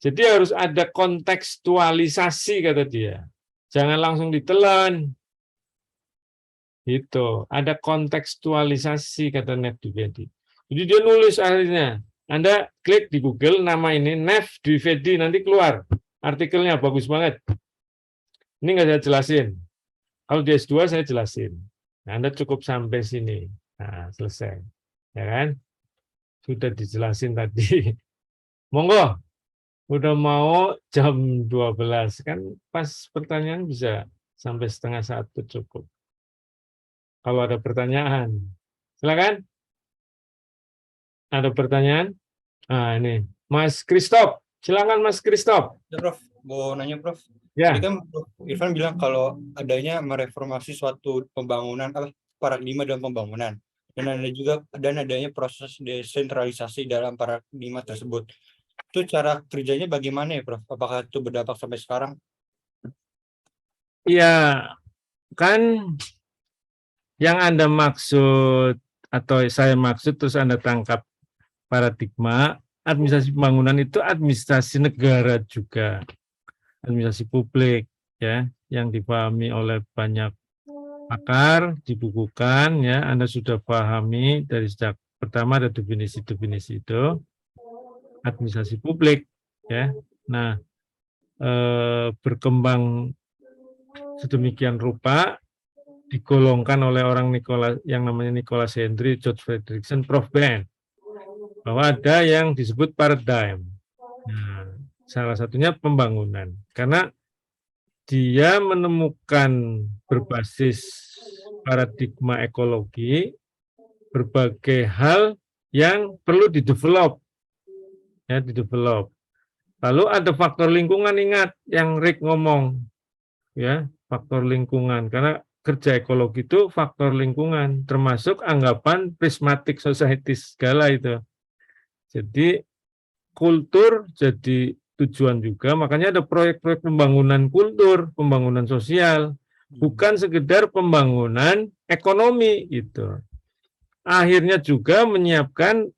Jadi harus ada kontekstualisasi, kata dia. Jangan langsung ditelan. Itu ada kontekstualisasi, kata Nev Divendi. Jadi dia nulis akhirnya. Anda klik di Google nama ini Nev Divendi, nanti keluar artikelnya, bagus banget. Ini nggak saya jelasin. Kalau di S2 saya jelasin. Nah, Anda cukup sampai sini. Nah, selesai. Ya kan? Sudah dijelasin tadi. Monggo. Udah mau jam 12. Kan pas pertanyaan bisa sampai 12:30 cukup. Kalau ada pertanyaan. Silakan. Ada pertanyaan? Nah, ini. Mas Christoph. Silakan, Mas Christoph. Ya, Prof. Mau nanya, Prof. Ya. Tadi kan Prof. Irfan bilang kalau adanya mereformasi suatu pembangunan, paradigma dalam pembangunan. Dan adanya proses desentralisasi dalam paradigma tersebut. Itu cara kerjanya bagaimana ya, Prof? Apakah itu berdampak sampai sekarang? Iya, kan yang Anda maksud atau saya maksud terus Anda tangkap paradigma, administrasi pembangunan itu administrasi negara juga, administrasi publik. ya, yang dipahami oleh banyak pakar, dibukukan ya, Anda sudah pahami dari sejak pertama ada definisi-definisi itu, administrasi publik ya. Nah, berkembang sedemikian rupa digolongkan oleh orang yang namanya Nicholas Henry, George Fredrickson, Prof. Ben, bahwa ada yang disebut paradigm. Nah, salah satunya pembangunan, karena dia menemukan berbasis paradigma ekologi berbagai hal yang perlu didevelop, ya didevelop. Lalu ada faktor lingkungan, ingat yang Rick ngomong, ya faktor lingkungan, karena kerja ekologi itu faktor lingkungan, termasuk anggapan prismatic society segala itu. Jadi kultur jadi tujuan juga, makanya ada proyek-proyek pembangunan kultur, pembangunan sosial, bukan sekedar pembangunan ekonomi gitu. Akhirnya juga menyiapkan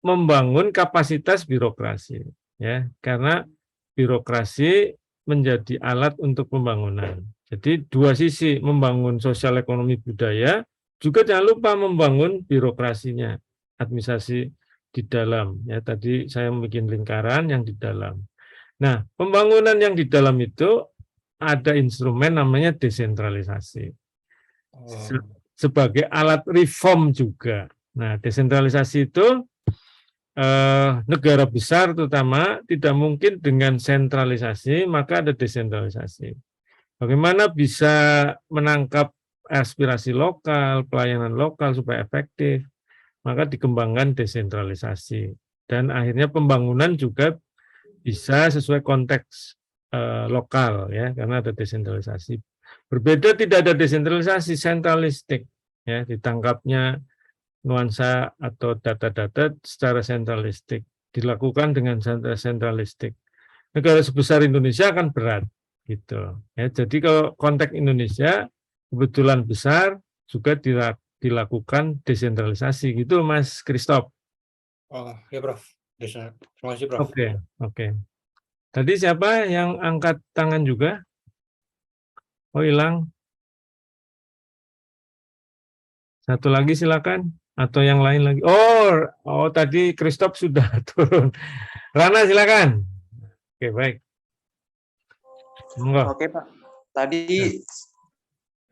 membangun kapasitas birokrasi, ya, karena birokrasi menjadi alat untuk pembangunan. Jadi dua sisi, membangun sosial ekonomi budaya, juga jangan lupa membangun birokrasinya, administrasi di dalam. Ya, tadi saya bikin lingkaran yang di dalam. Nah, pembangunan yang di dalam itu ada instrumen namanya desentralisasi. Sebagai alat reform juga. Nah, desentralisasi itu negara besar terutama tidak mungkin dengan sentralisasi, maka ada desentralisasi. Bagaimana bisa menangkap aspirasi lokal, pelayanan lokal supaya efektif, maka dikembangkan desentralisasi. Dan akhirnya pembangunan juga bisa sesuai konteks lokal, ya, karena ada desentralisasi. Berbeda tidak ada desentralisasi, sentralistik, ya, ditangkapnya nuansa atau data-data secara sentralistik, dilakukan dengan sentralistik. Negara sebesar Indonesia akan berat, gitu. Ya, jadi kalau konteks Indonesia kebetulan besar juga dilakukan desentralisasi, gitu, Mas Christoph. Oh ya, Prof. Terima kasih, Prof. Oke. Tadi siapa yang angkat tangan juga? Oh, hilang. Satu lagi silakan. Atau yang lain lagi. Oh tadi Christoph sudah turun. Rana silakan. Oke, baik. Enggak. Oke, Pak. Tadi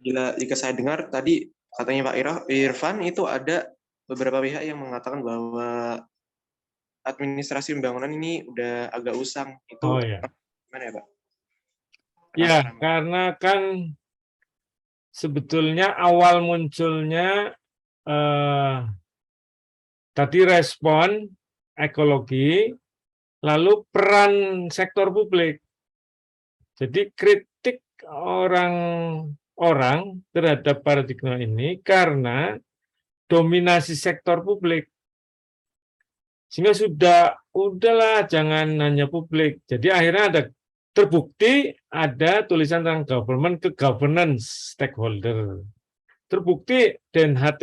jika saya dengar tadi katanya Pak Irfan itu ada beberapa pihak yang mengatakan bahwa administrasi pembangunan ini udah agak usang. Itu ya. gimana ya, Pak? Ya, karena kan sebetulnya awal munculnya tadi respon ekologi, lalu peran sektor publik. Jadi kritik orang terhadap paradigma ini karena dominasi sektor publik. Sehingga udahlah jangan hanya publik. Jadi akhirnya terbukti ada tulisan tentang government ke governance stakeholder. Terbukti Den Haag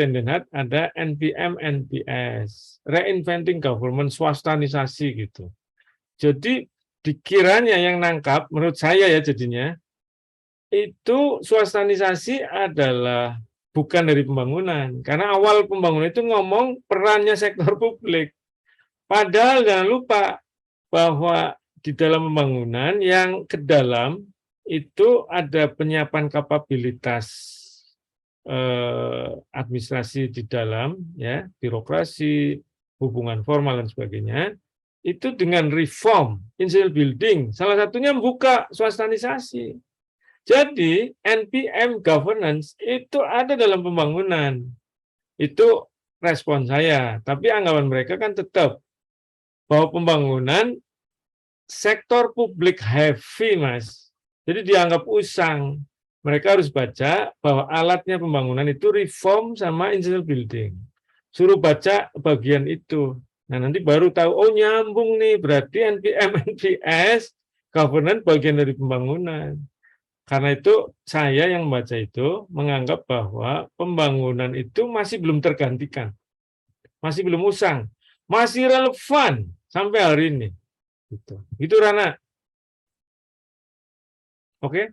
ada NPM, NPS, reinventing government, swastanisasi gitu. Jadi dikiranya yang nangkap, menurut saya ya jadinya, itu swastanisasi adalah bukan dari pembangunan. Karena awal pembangunan itu ngomong perannya sektor publik. Padahal jangan lupa bahwa di dalam pembangunan yang ke dalam itu ada penyiapan kapabilitas administrasi di dalam, ya, birokrasi, hubungan formal dan sebagainya, itu dengan reform, institutional building, salah satunya membuka swastanisasi. Jadi NPM governance itu ada dalam pembangunan. Itu respon saya, tapi anggapan mereka kan tetap bahwa pembangunan sektor publik heavy, Mas. Jadi dianggap usang. Mereka harus baca bahwa alatnya pembangunan itu reform sama institutional building. Suruh baca bagian itu. Nah, nanti baru tahu, oh nyambung nih, berarti NPM, NPS, governance bagian dari pembangunan. Karena itu saya yang membaca itu menganggap bahwa pembangunan itu masih belum tergantikan. Masih belum usang. Masih relevan sampai hari ini. Gitu Rana. Oke?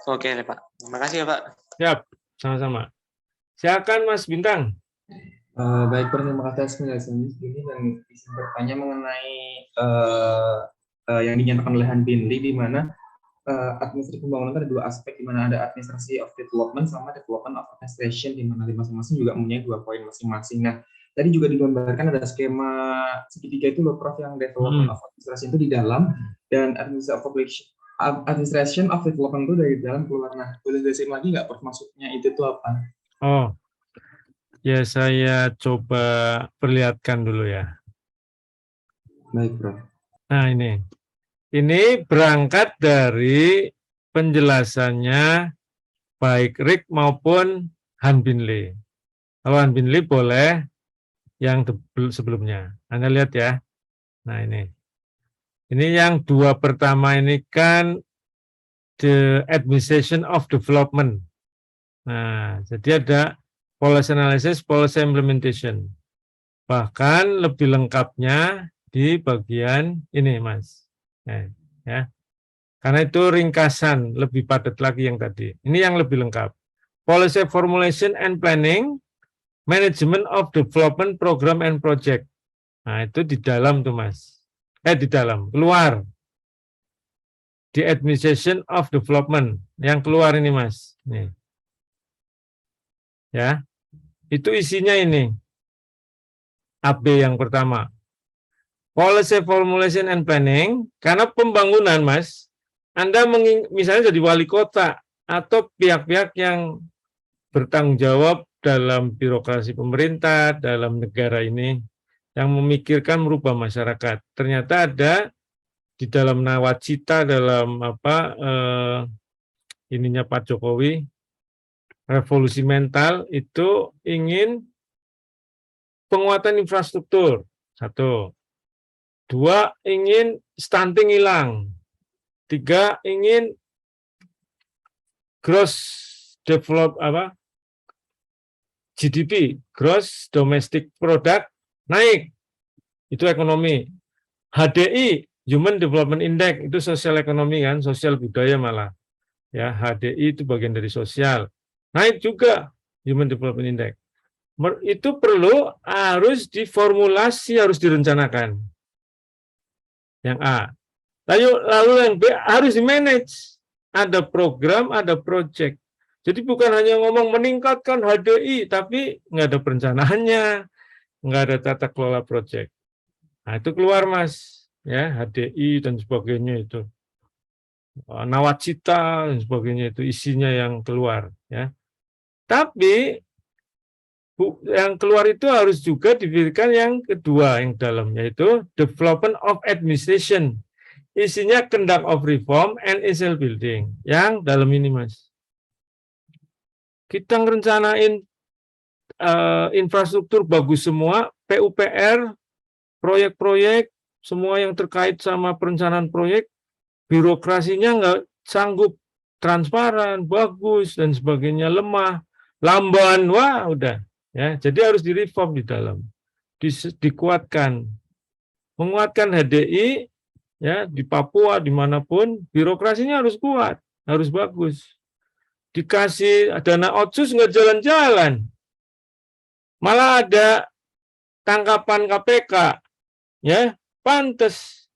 Oke, Pak. Terima kasih ya, Pak. Siap, sama-sama. Silakan Mas Bintang. Baik, Prof, terima kasih atas penjelasannya ini dan bisa bertanya mengenai yang dinyatakan oleh Han Binli di mana administrasi pembangunan ada dua aspek, di mana ada administrasi of development sama development of administration, di mana masing-masing juga mempunyai 2 poin masing-masing. Nah, tadi juga digambarkan ada skema segitiga itu loh, Prof, yang development of administration itu di dalam dan administration of development itu dari dalam keluar. Nah, boleh jelasin lagi nggak, Prof, maksudnya itu tuh apa? Oh, ya saya coba perlihatkan dulu ya. Baik, Prof. Nah ini berangkat dari penjelasannya baik Rick maupun Han Binli. Kalau Han Binli boleh yang sebelumnya. Anda lihat ya. Nah ini yang 2 pertama ini kan the administration of development. Nah, jadi ada policy analysis, policy implementation. Bahkan lebih lengkapnya di bagian ini, Mas. Ya. Karena itu ringkasan, lebih padat lagi yang tadi. Ini yang lebih lengkap. Policy formulation and planning, management of development program and project. Nah, itu di dalam tuh, Mas. Di dalam, keluar. Di administration of development. Yang keluar ini, Mas. Nih. Ya. Itu isinya ini. AB yang pertama. Policy formulation and planning, karena pembangunan, Mas, Anda misalnya jadi wali kota atau pihak-pihak yang bertanggung jawab dalam birokrasi pemerintah, dalam negara ini, yang memikirkan merubah masyarakat. Ternyata ada di dalam nawacita, dalam ininya Pak Jokowi, revolusi mental itu ingin penguatan infrastruktur, 1. 2, ingin stunting hilang. 3, ingin gross GDP, gross domestic product naik. Itu ekonomi. HDI, Human Development Index, itu sosial ekonomi kan, sosial budaya malah. Ya, HDI itu bagian dari sosial. Naik juga Human Development Index. Itu perlu harus diformulasi, harus direncanakan. Yang A. Lalu yang B harus di-manage. Ada program, ada project. Jadi bukan hanya ngomong meningkatkan HDI, tapi nggak ada perencanaannya, nggak ada tata kelola project. Nah, itu keluar, Mas. Ya, HDI dan sebagainya itu. Nawacita dan sebagainya itu isinya yang keluar. Ya. Tapi yang keluar itu harus juga dipikirkan yang kedua, yang dalam, yaitu development of administration. Isinya conduct of reform and initial building. Yang dalam ini, Mas. Kita ngerencanain infrastruktur bagus semua, PUPR, proyek-proyek, semua yang terkait sama perencanaan proyek, birokrasinya nggak sanggup transparan, bagus, dan sebagainya, lemah, lamban, wah udah. Ya, jadi harus direform di dalam, dikuatkan, menguatkan HDI, ya di Papua dimanapun birokrasinya harus kuat, harus bagus. Dikasih dana otsus nggak jalan-jalan, malah ada tangkapan KPK, ya pantes.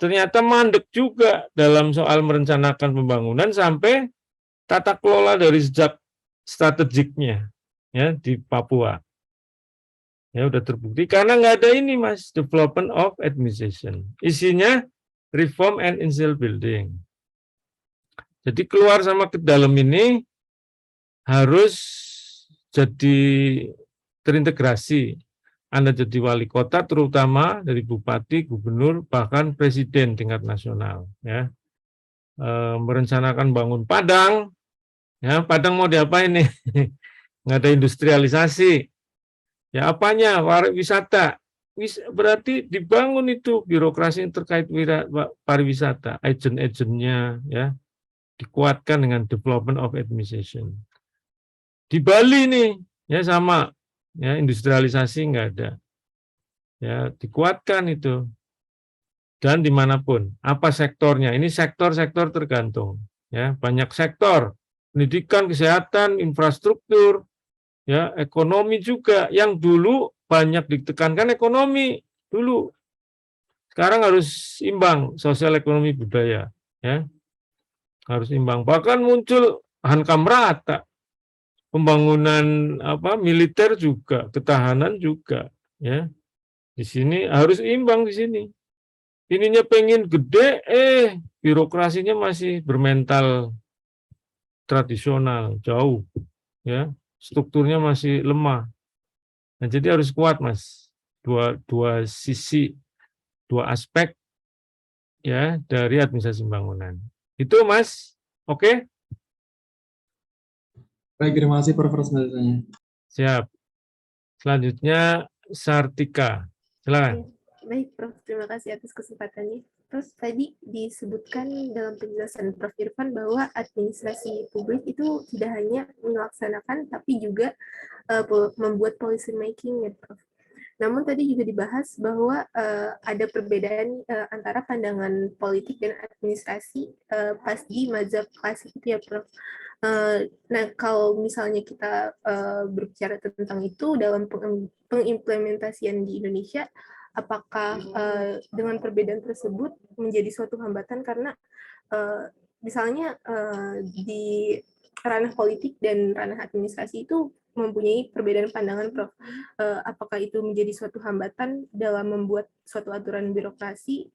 Ternyata mandek juga dalam soal merencanakan pembangunan sampai tata kelola dari sejak strategiknya. Ya, di Papua. Ya, udah terbukti karena nggak ada ini, Mas, development of administration. Isinya reform and initial building. Jadi keluar sama ke dalam ini harus jadi terintegrasi. Anda jadi wali kota, terutama dari bupati, gubernur, bahkan presiden tingkat nasional. Ya, merencanakan bangun Padang. Ya, Padang mau diapain nih? Nggak ada industrialisasi. Ya apanya? Pariwisata. Berarti dibangun itu birokrasi yang terkait pariwisata, agent-agentnya, ya dikuatkan dengan development of administration. Di Bali nih, ya sama, ya industrialisasi nggak ada. Ya dikuatkan itu. dan dimanapun. Apa sektornya? Ini sektor-sektor tergantung. Ya, banyak sektor, pendidikan, kesehatan, infrastruktur, ya, ekonomi juga. Yang dulu banyak ditekankan ekonomi dulu. Sekarang harus imbang sosial ekonomi budaya, ya. Harus imbang. Bahkan muncul hankam rata. Pembangunan militer juga, ketahanan juga, ya. Di sini harus imbang di sini. Ininya pengen gede, birokrasinya masih bermental tradisional, jauh, ya. Strukturnya masih lemah. Nah, jadi harus kuat, Mas. Dua sisi, dua aspek ya dari administrasi pembangunan. Itu, Mas. Oke? Baik, terima kasih Prof. atas penjelasannya. Siap. Selanjutnya Sartika. Silakan. Baik, Prof. Terima kasih atas kesempatannya. Prof, tadi disebutkan dalam penjelasan Prof. Irfan bahwa administrasi publik itu tidak hanya melaksanakan, tapi juga membuat policy making, ya, Prof. Namun tadi juga dibahas bahwa ada perbedaan antara pandangan politik dan administrasi pas di mazhab klasik itu, ya, Prof. Nah, kalau misalnya kita berbicara tentang itu dalam pengimplementasian di Indonesia, apakah dengan perbedaan tersebut menjadi suatu hambatan karena misalnya di ranah politik dan ranah administrasi itu mempunyai perbedaan pandangan, Prof. Apakah itu menjadi suatu hambatan dalam membuat suatu aturan birokrasi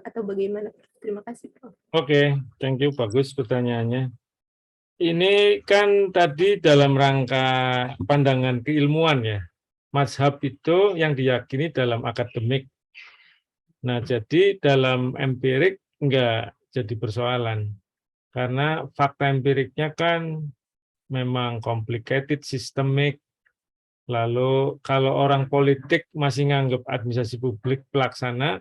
atau bagaimana? Terima kasih, Prof. Oke, thank you, bagus pertanyaannya. Ini kan tadi dalam rangka pandangan keilmuan, ya. Mazhab itu yang diyakini dalam akademik. Nah, jadi dalam empirik enggak jadi persoalan. Karena fakta empiriknya kan memang complicated, sistemik. Lalu kalau orang politik masih nganggap administrasi publik pelaksana,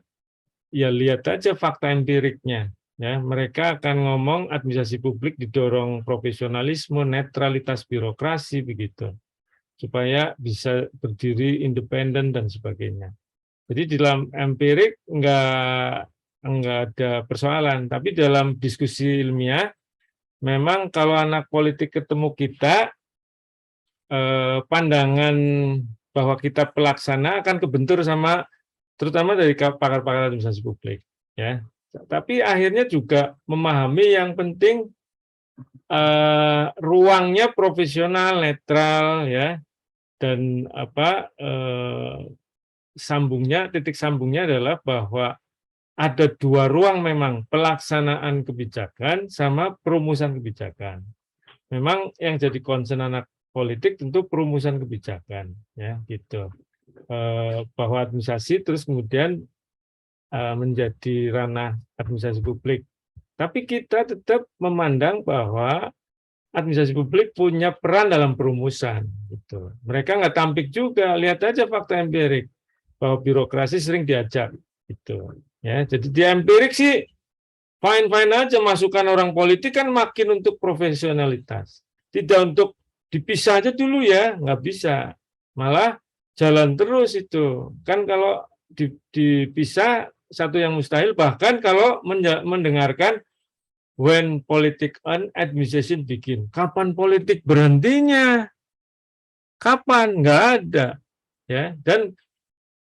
ya lihat aja fakta empiriknya. Ya, mereka akan ngomong administrasi publik didorong profesionalisme, netralitas birokrasi begitu, supaya bisa berdiri independen dan sebagainya. Jadi di dalam empirik enggak ada persoalan, tapi dalam diskusi ilmiah memang kalau anak politik ketemu kita, pandangan bahwa kita pelaksana akan kebentur sama terutama dari pakar-pakar administrasi publik, ya. Tapi akhirnya juga memahami yang penting ruangnya profesional, netral, ya, dan titik sambungnya adalah bahwa ada dua ruang memang, pelaksanaan kebijakan sama perumusan kebijakan. Memang yang jadi concern anak politik tentu perumusan kebijakan, ya, gitu. Bahwa administrasi terus kemudian menjadi ranah administrasi publik. Tapi kita tetap memandang bahwa administrasi publik punya peran dalam perumusan. Gitu. Mereka nggak tampik juga, lihat aja fakta empirik bahwa birokrasi sering diajak. Gitu. Ya, jadi di empirik sih fine-fine aja, masukan orang politik kan makin untuk profesionalitas. Tidak untuk dipisah aja dulu, ya, nggak bisa. Malah jalan terus itu. Kan kalau dipisah satu yang mustahil, bahkan kalau mendengarkan when politic and administration begin. Kapan politik berhentinya? Kapan? Nggak ada. Ya, dan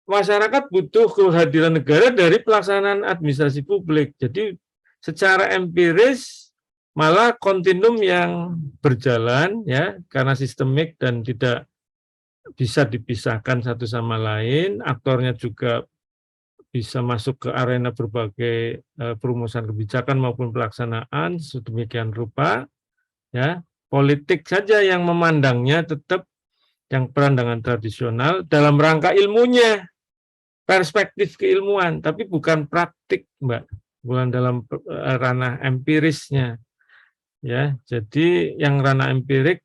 masyarakat butuh kehadiran negara dari pelaksanaan administrasi publik. Jadi secara empiris malah kontinum yang berjalan, ya, karena sistemik dan tidak bisa dipisahkan satu sama lain, aktornya juga bisa masuk ke arena berbagai perumusan kebijakan maupun pelaksanaan sedemikian rupa, ya. Politik saja yang memandangnya tetap yang pandangan tradisional dalam rangka ilmunya, perspektif keilmuan, tapi bukan praktik, Mbak, bukan dalam ranah empirisnya, ya. Jadi yang ranah empirik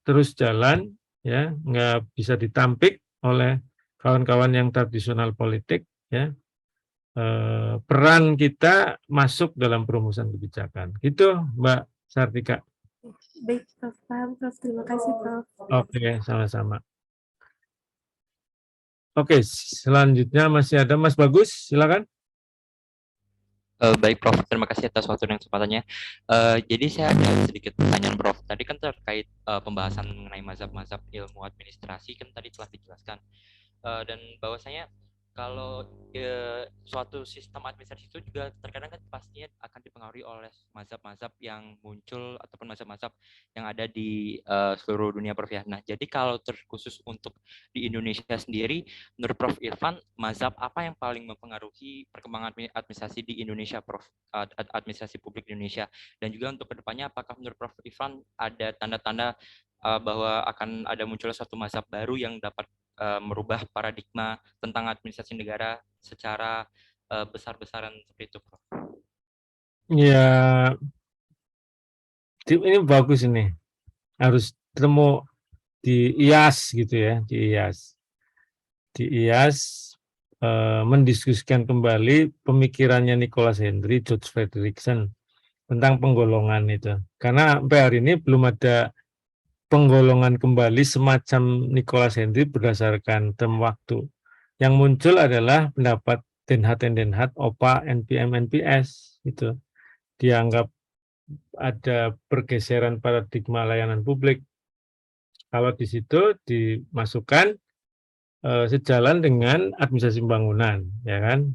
terus jalan, ya, nggak bisa ditampik oleh kawan-kawan yang tradisional politik, ya. Peran kita masuk dalam perumusan kebijakan. Gitu, Mbak Sartika. Baik, Prof. Paham, Prof. Terima kasih, Prof. Oke, sama-sama. Oke, selanjutnya masih ada Mas Bagus, silakan. Baik Prof, terima kasih atas waktu dan kesempatannya. Jadi saya ada sedikit pertanyaan Prof. Tadi kan terkait pembahasan mengenai mazhab-mazhab ilmu administrasi kan tadi telah dijelaskan. Dan bahwasanya kalau suatu sistem administrasi itu juga terkadang kan pastinya akan dipengaruhi oleh mazhab-mazhab yang muncul ataupun mazhab-mazhab yang ada di seluruh dunia Prof ya. Nah, jadi kalau terkhusus untuk di Indonesia sendiri, menurut Prof Irfan, mazhab apa yang paling mempengaruhi perkembangan administrasi di Indonesia, Prof? Administrasi publik di Indonesia. Dan juga untuk kedepannya, apakah menurut Prof Irfan ada tanda-tanda bahwa akan ada munculnya suatu mazhab baru yang dapat merubah paradigma tentang administrasi negara secara besar-besaran seperti itu, Prof? Ya, ini bagus ini. Harus ketemu di IAS gitu ya, di IAS. Di IAS mendiskusikan kembali pemikirannya Nicholas Henry, George Frederickson tentang penggolongan itu. Karena sampai hari ini belum ada penggolongan kembali semacam Nicholas Henry berdasarkan term waktu. Yang muncul adalah pendapat Den Haat, OPA, NPM, NPS itu. Dianggap ada pergeseran paradigma layanan publik. Kalau di situ dimasukkan sejalan dengan administrasi pembangunan, ya kan?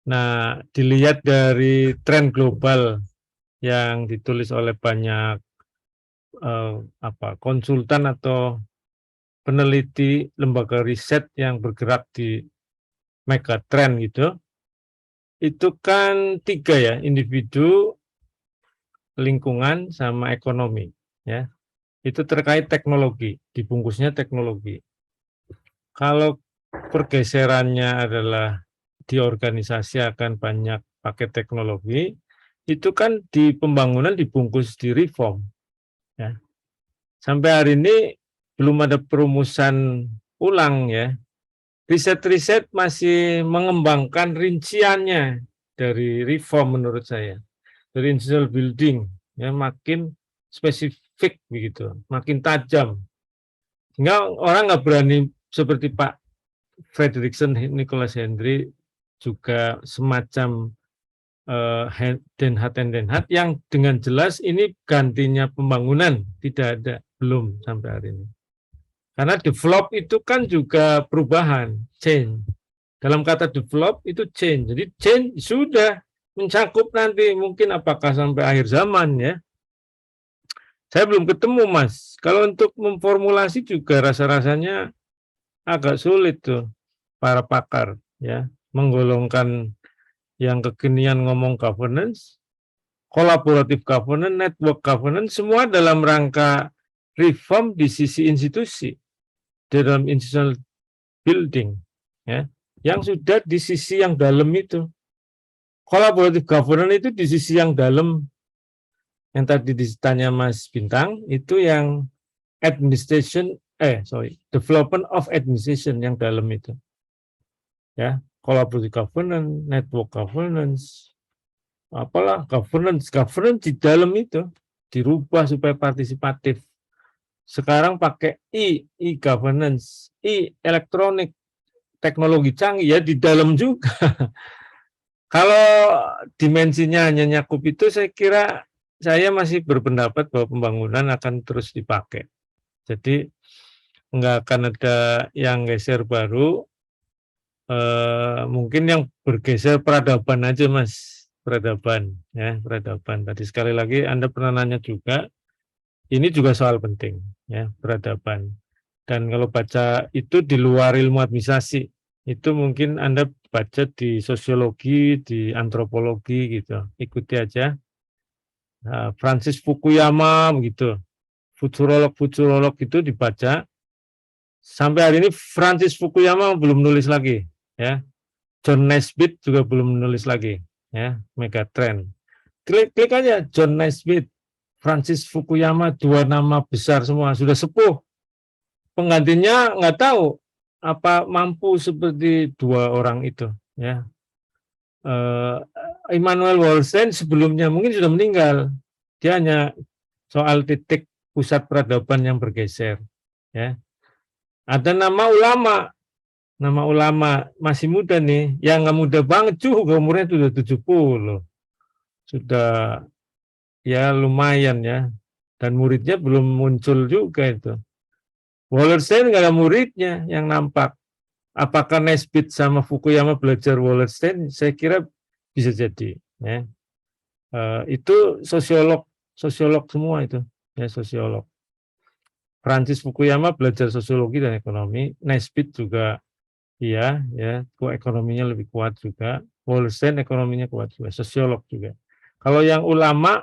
Nah, dilihat dari tren global yang ditulis oleh banyak konsultan atau peneliti lembaga riset yang bergerak di megatrend gitu, itu kan 3 ya, individu, lingkungan, sama ekonomi, ya. Itu terkait teknologi, dibungkusnya teknologi. Kalau pergeserannya adalah di organisasi akan banyak pakai teknologi, itu kan di pembangunan dibungkus di reform. Ya. Sampai hari ini belum ada perumusan ulang ya. Riset-riset masih mengembangkan rinciannya dari reform menurut saya. Dari institutional building, ya makin spesifik begitu, makin tajam. Sehingga orang nggak berani seperti Pak Frederickson, Nicholas Henry, juga semacam Den Haat yang dengan jelas ini gantinya pembangunan, tidak ada, belum sampai hari ini. Karena develop itu kan juga perubahan, change. Dalam kata develop itu change, jadi change sudah mencakup nanti mungkin apakah sampai akhir zaman ya. Saya belum ketemu Mas, kalau untuk memformulasi juga rasa-rasanya agak sulit tuh para pakar ya, menggolongkan yang kekinian ngomong governance, collaborative governance, network governance, semua dalam rangka reform di sisi institusi, dalam institutional building, ya, yang sudah di sisi yang dalam itu. Collaborative governance itu di sisi yang dalam, yang tadi ditanya Mas Bintang, itu yang development of administration yang dalam itu. Ya, collaborative governance, network governance, apalah governance di dalam itu dirubah supaya partisipatif. Sekarang pakai e-governance, elektronik, teknologi canggih ya di dalam juga. Kalau dimensinya hanya nyakup itu, saya kira saya masih berpendapat bahwa pembangunan akan terus dipakai. Jadi nggak akan ada yang geser baru. Mungkin yang bergeser peradaban aja Mas, peradaban ya, peradaban. Tadi sekali lagi Anda pernah nanya juga, ini juga soal penting ya, peradaban. Dan kalau baca itu di luar ilmu administrasi, itu mungkin Anda baca di sosiologi, di antropologi gitu, ikuti aja. Nah, Francis Fukuyama begitu, futurolog itu dibaca. Sampai hari ini Francis Fukuyama belum nulis lagi ya. John Naisbitt juga belum menulis lagi ya, megatrend. Klik aja John Naisbitt, Francis Fukuyama, 2 nama besar semua, sudah sepuh. Penggantinya nggak tahu apa mampu seperti 2 orang itu ya. Immanuel Wallerstein sebelumnya mungkin sudah meninggal. Dia hanya soal titik pusat peradaban yang bergeser ya. Ada nama ulama nama ulama masih muda nih, yang nggak muda banget juga, umurnya sudah 70. Sudah ya lumayan ya. Dan muridnya belum muncul juga itu. Wallerstein nggak ada muridnya yang nampak. Apakah Nesbitt sama Fukuyama belajar Wallerstein? Saya kira bisa jadi. Ya. Itu sosiolog semua itu, ya sosiolog. Francis Fukuyama belajar sosiologi dan ekonomi. Nesbitt juga iya, ya, ekonominya lebih kuat juga. Wallerstein ekonominya kuat juga, sosiolog juga. Kalau yang ulama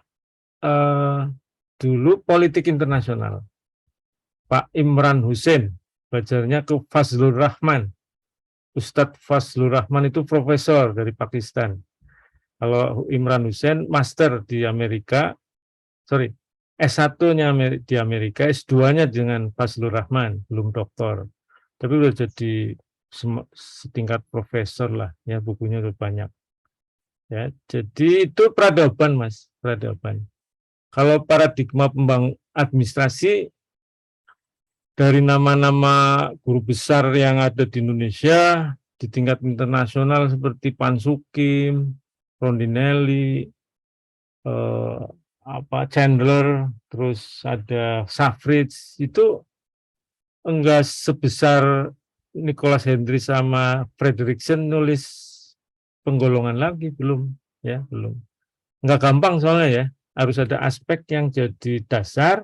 dulu politik internasional. Pak Imran Hussein, belajarnya ke Fazlur Rahman. Ustadz Fazlur Rahman itu profesor dari Pakistan. Kalau Imran Hussein, master di Amerika, S1-nya di Amerika, S2-nya dengan Fazlur Rahman, belum doktor. Tapi udah jadi setingkat profesor lah, ya bukunya udah banyak. Ya, jadi itu peradaban, Mas, peradaban. Kalau paradigma administrasi, dari nama-nama guru besar yang ada di Indonesia, di tingkat internasional seperti Pansukim, Rondinelli, Chandler, terus ada Safridge, itu enggak sebesar Nicholas Henry sama Frederickson nulis penggolongan lagi, belum, ya, belum. Enggak gampang soalnya ya, harus ada aspek yang jadi dasar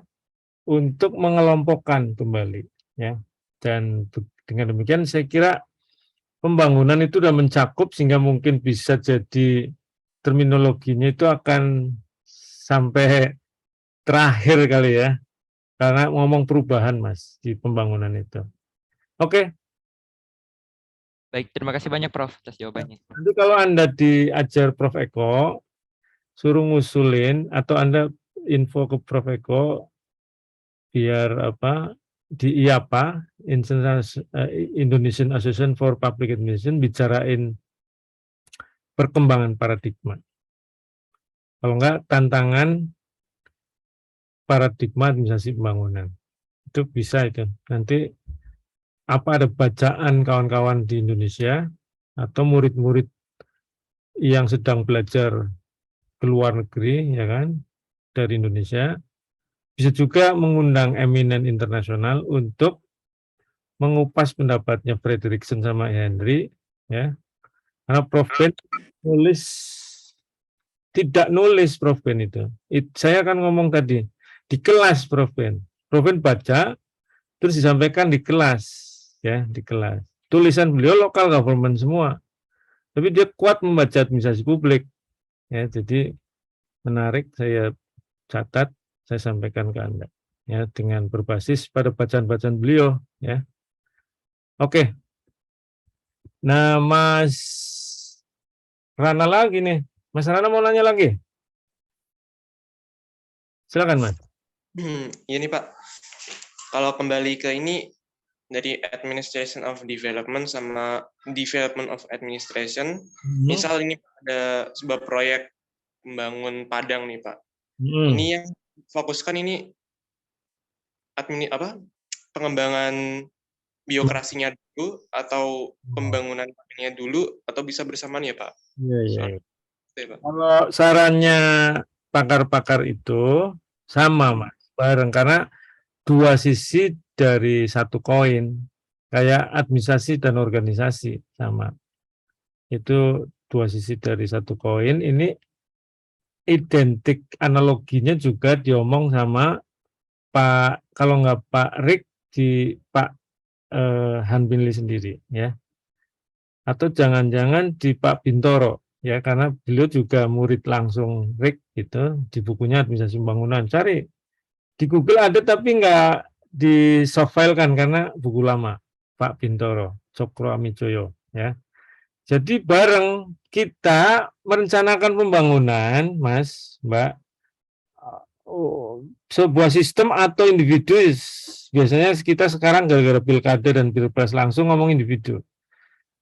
untuk mengelompokkan kembali, ya. Dan dengan demikian saya kira pembangunan itu sudah mencakup sehingga mungkin bisa jadi terminologinya itu akan sampai terakhir kali ya, karena ngomong perubahan, Mas, di pembangunan itu. Oke. Baik, terima kasih banyak Prof atas jawabannya. Nanti kalau Anda diajar Prof Eko, suruh ngusulin atau Anda info ke Prof Eko biar di IAPA, Indonesian Association for Public Administration, bicarain perkembangan paradigma. Kalau enggak, tantangan paradigma administrasi pembangunan. Itu bisa itu. Nanti ada bacaan kawan-kawan di Indonesia atau murid-murid yang sedang belajar ke luar negeri, ya kan, dari Indonesia, bisa juga mengundang eminen internasional untuk mengupas pendapatnya Frederickson sama Henry, ya. Karena Prof Ben tidak nulis Prof Ben itu. Saya akan ngomong tadi di kelas Prof Ben baca terus disampaikan di kelas, ya, di kelas. Tulisan beliau lokal government semua, tapi dia kuat membaca administrasi publik, ya. Jadi menarik, saya catat, saya sampaikan ke Anda, ya, dengan berbasis pada bacaan-bacaan beliau, ya. Oke. Nah, Mas Rana lagi nih. Mas Rana mau nanya lagi? Silakan, Mas. Ini Pak, kalau kembali ke ini dari Administration of Development sama Development of Administration, misal ini ada sebuah proyek membangun Padang nih Pak. Ini yang fokuskan ini pengembangan biokrasinya dulu atau pembangunan Padangnya dulu atau bisa bersamaan ya Pak? Iya. Kalau sarannya pakar-pakar itu sama, Mas, bareng, karena dua sisi dari satu koin, kayak administrasi dan organisasi sama. Itu dua sisi dari satu koin. Ini identik, analoginya juga diomong sama Pak, kalau nggak Pak Rick, di Pak Han Binli sendiri, ya. Atau jangan-jangan di Pak Bintoro, ya, karena beliau juga murid langsung Rick gitu, di bukunya Administrasi Pembangunan. Cari di Google ada tapi nggak di soft file kan, karena buku lama, Pak Bintoro, Cokro Amijoyo, ya. Jadi bareng kita merencanakan pembangunan, Mas, Mbak, sebuah sistem atau individu. Biasanya kita sekarang gara-gara pilkada dan pilpres langsung ngomong individu.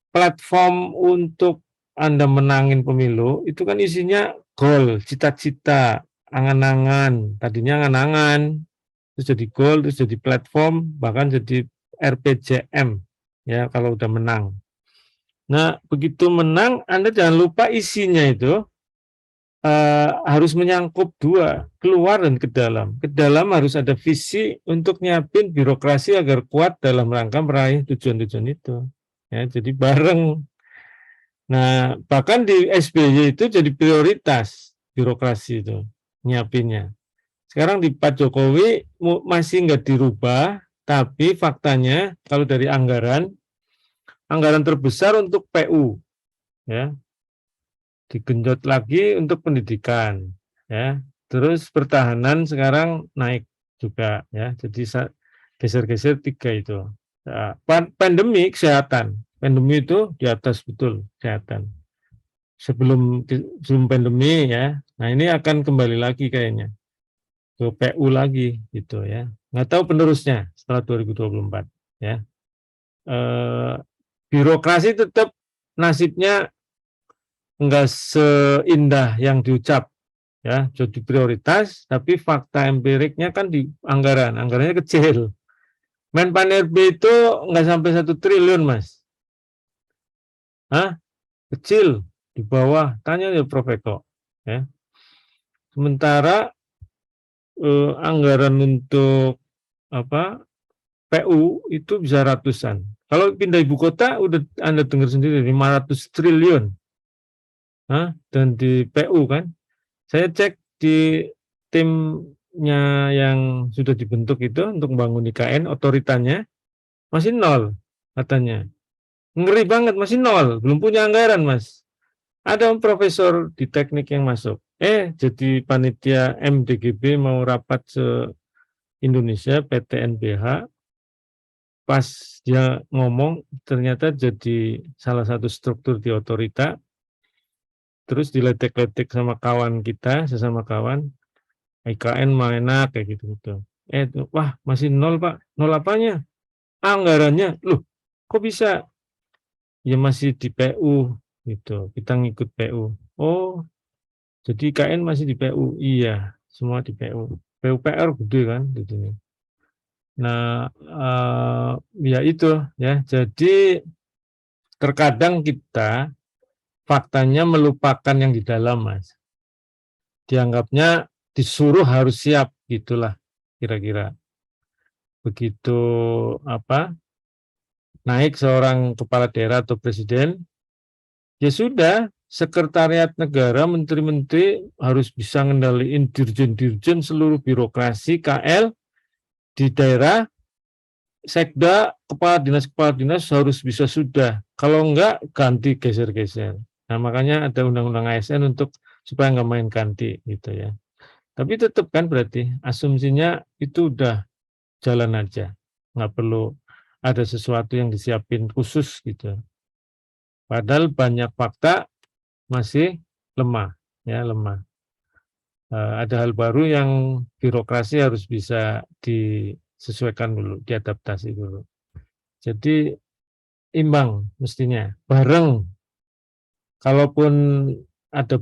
Platform untuk Anda menangin pemilu itu kan isinya goal, cita-cita, angan-angan. Tadinya angan-angan, terus jadi goal, terus jadi platform, bahkan jadi RPJM, ya kalau udah menang. Nah, begitu menang, Anda jangan lupa isinya itu harus menyangkut dua, keluar dan ke dalam. Ke dalam harus ada visi untuk nyiapin birokrasi agar kuat dalam rangka meraih tujuan-tujuan itu. Ya, jadi bareng. Nah, bahkan di SBY itu jadi prioritas birokrasi itu, nyiapinnya. Sekarang di Pak Jokowi masih nggak dirubah, tapi faktanya kalau dari anggaran terbesar untuk PU, ya, digenjot lagi untuk pendidikan, ya. Terus pertahanan sekarang naik juga, ya. Jadi geser-geser 3 itu. Nah, pandemi kesehatan, pandemi itu di atas betul kesehatan. Sebelum pandemi, ya. Nah, ini akan kembali lagi kayaknya ke PU lagi gitu, ya. Nggak tahu penerusnya setelah 2024, ya. Birokrasi tetap nasibnya enggak seindah yang diucap, ya, jadi prioritas, tapi fakta empiriknya kan di anggarannya kecil. Menpan RB itu enggak sampai 1 triliun, Mas. Hah? Kecil, di bawah, tanya ya Prof. Eko, ya. Sementara anggaran untuk PU itu bisa ratusan. Kalau pindah ibu kota udah Anda dengar sendiri 500 triliun. Dan di PU kan, saya cek di timnya yang sudah dibentuk itu untuk membangun IKN, otoritannya masih 0 katanya. Ngeri banget, masih 0, belum punya anggaran, Mas. Ada profesor di teknik yang masuk, jadi panitia MDGB mau rapat se-Indonesia, PTNBH, pas dia ngomong ternyata jadi salah satu struktur di otorita, terus diledek-ledek sama kawan kita, sesama kawan, IKN mah enak kayak gitu-gitu. Wah masih 0 Pak, 0 apanya? Anggarannya, loh kok bisa? Ya masih di PU gitu, kita ngikut PU. Oh, jadi IKN masih di PU, iya semua di PU. PUPR gede kan gitu. Nah, ya itu ya. Jadi terkadang kita faktanya melupakan yang di dalam, Mas. Dianggapnya disuruh harus siap, gitulah kira-kira. Begitu naik seorang kepala daerah atau presiden, ya sudah, sekretariat negara, menteri-menteri harus bisa ngendaliin dirjen-dirjen seluruh birokrasi KL di daerah, sekda, kepala dinas harus bisa sudah. Kalau enggak, ganti geser-geser. Nah, makanya ada undang-undang ASN untuk supaya nggak main ganti gitu ya. Tapi tetap kan berarti asumsinya itu udah jalan aja. Nggak perlu ada sesuatu yang disiapin khusus gitu. Padahal banyak fakta masih lemah, ya lemah. Ada hal baru yang birokrasi harus bisa disesuaikan dulu, diadaptasi dulu. Jadi imbang mestinya, bareng. Kalaupun ada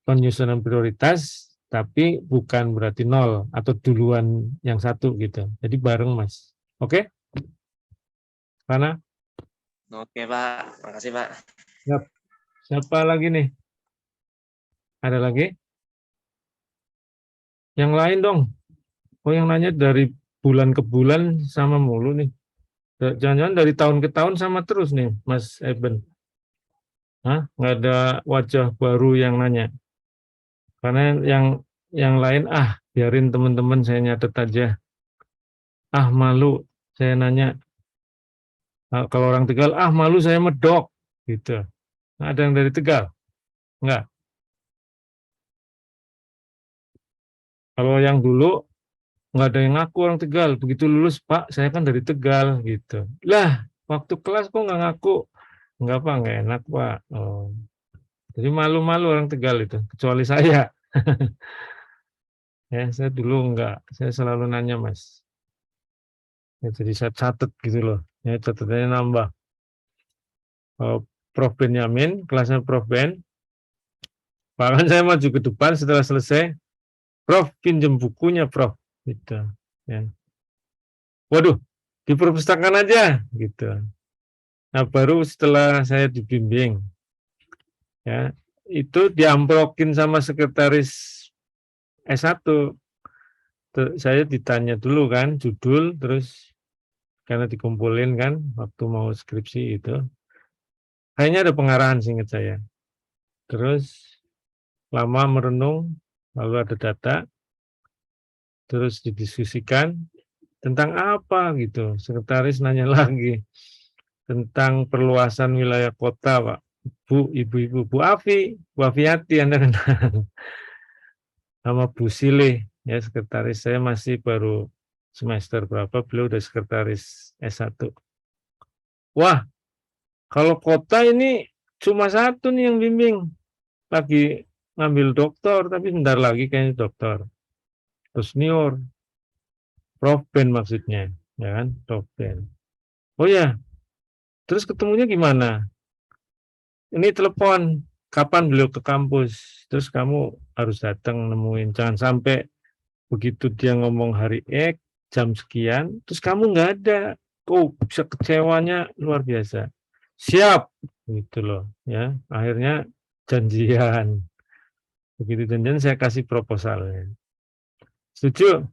penyusunan prioritas, tapi bukan berarti 0 atau duluan yang satu gitu. Jadi bareng, Mas. Oke? Mana? Oke, Pak. Makasih, Pak. Siapa lagi nih? Ada lagi? Yang lain dong. Oh, yang nanya dari bulan ke bulan sama mulu nih. Jangan-jangan dari tahun ke tahun sama terus nih, Mas Eben. Nggak ada wajah baru yang nanya. Karena yang lain, biarin teman-teman saya nyatet aja. Malu saya nanya. Kalau orang Tegal, malu saya medok. Gitu. Ada yang dari Tegal? Enggak. Kalau yang dulu, nggak ada yang ngaku orang Tegal. Begitu lulus, Pak, saya kan dari Tegal. Gitu. Lah, waktu kelas kok nggak ngaku? Enggak, Pak, nggak enak, Pak. Oh. Jadi malu-malu orang Tegal itu, kecuali saya. Ya, saya dulu enggak. Saya selalu nanya, Mas. Ya, jadi saya catat gitu loh. Ya, catatannya nambah. Prof. Benyamin, kelasnya Prof. Ben. Bahkan saya maju ke depan setelah selesai. Prof, pinjam bukunya, Prof. Gitu. Ya. Waduh, di perpustakaan aja. Gitu. Nah, baru setelah saya dibimbing, ya, itu diamplokin sama sekretaris S1. Saya ditanya dulu kan, judul, terus karena dikumpulin kan, waktu mau skripsi itu. Kayaknya ada pengarahan seingat saya. Terus lama merenung, lalu ada data, terus didiskusikan tentang apa gitu. Sekretaris nanya lagi tentang perluasan wilayah kota, Pak. Bu, ibu-ibu, Bu Afiati, Anda kenal. Sama Bu Silih, ya sekretaris saya masih baru semester berapa, beliau udah sekretaris S1. Wah, kalau kota ini cuma satu nih yang bimbing. Lagi ngambil doktor, tapi bentar lagi kayaknya doktor. Terus senior, Prof Ben maksudnya, ya kan, Prof Ben. Oh ya, terus ketemunya gimana? Ini telepon, kapan beliau ke kampus? Terus kamu harus datang nemuin, jangan sampai begitu dia ngomong hari X, jam sekian, terus kamu nggak ada. Oh, bisa kecewanya luar biasa. Siap, gitu loh, ya. Akhirnya janjian. Begitu janjian saya kasih proposalnya. Setuju?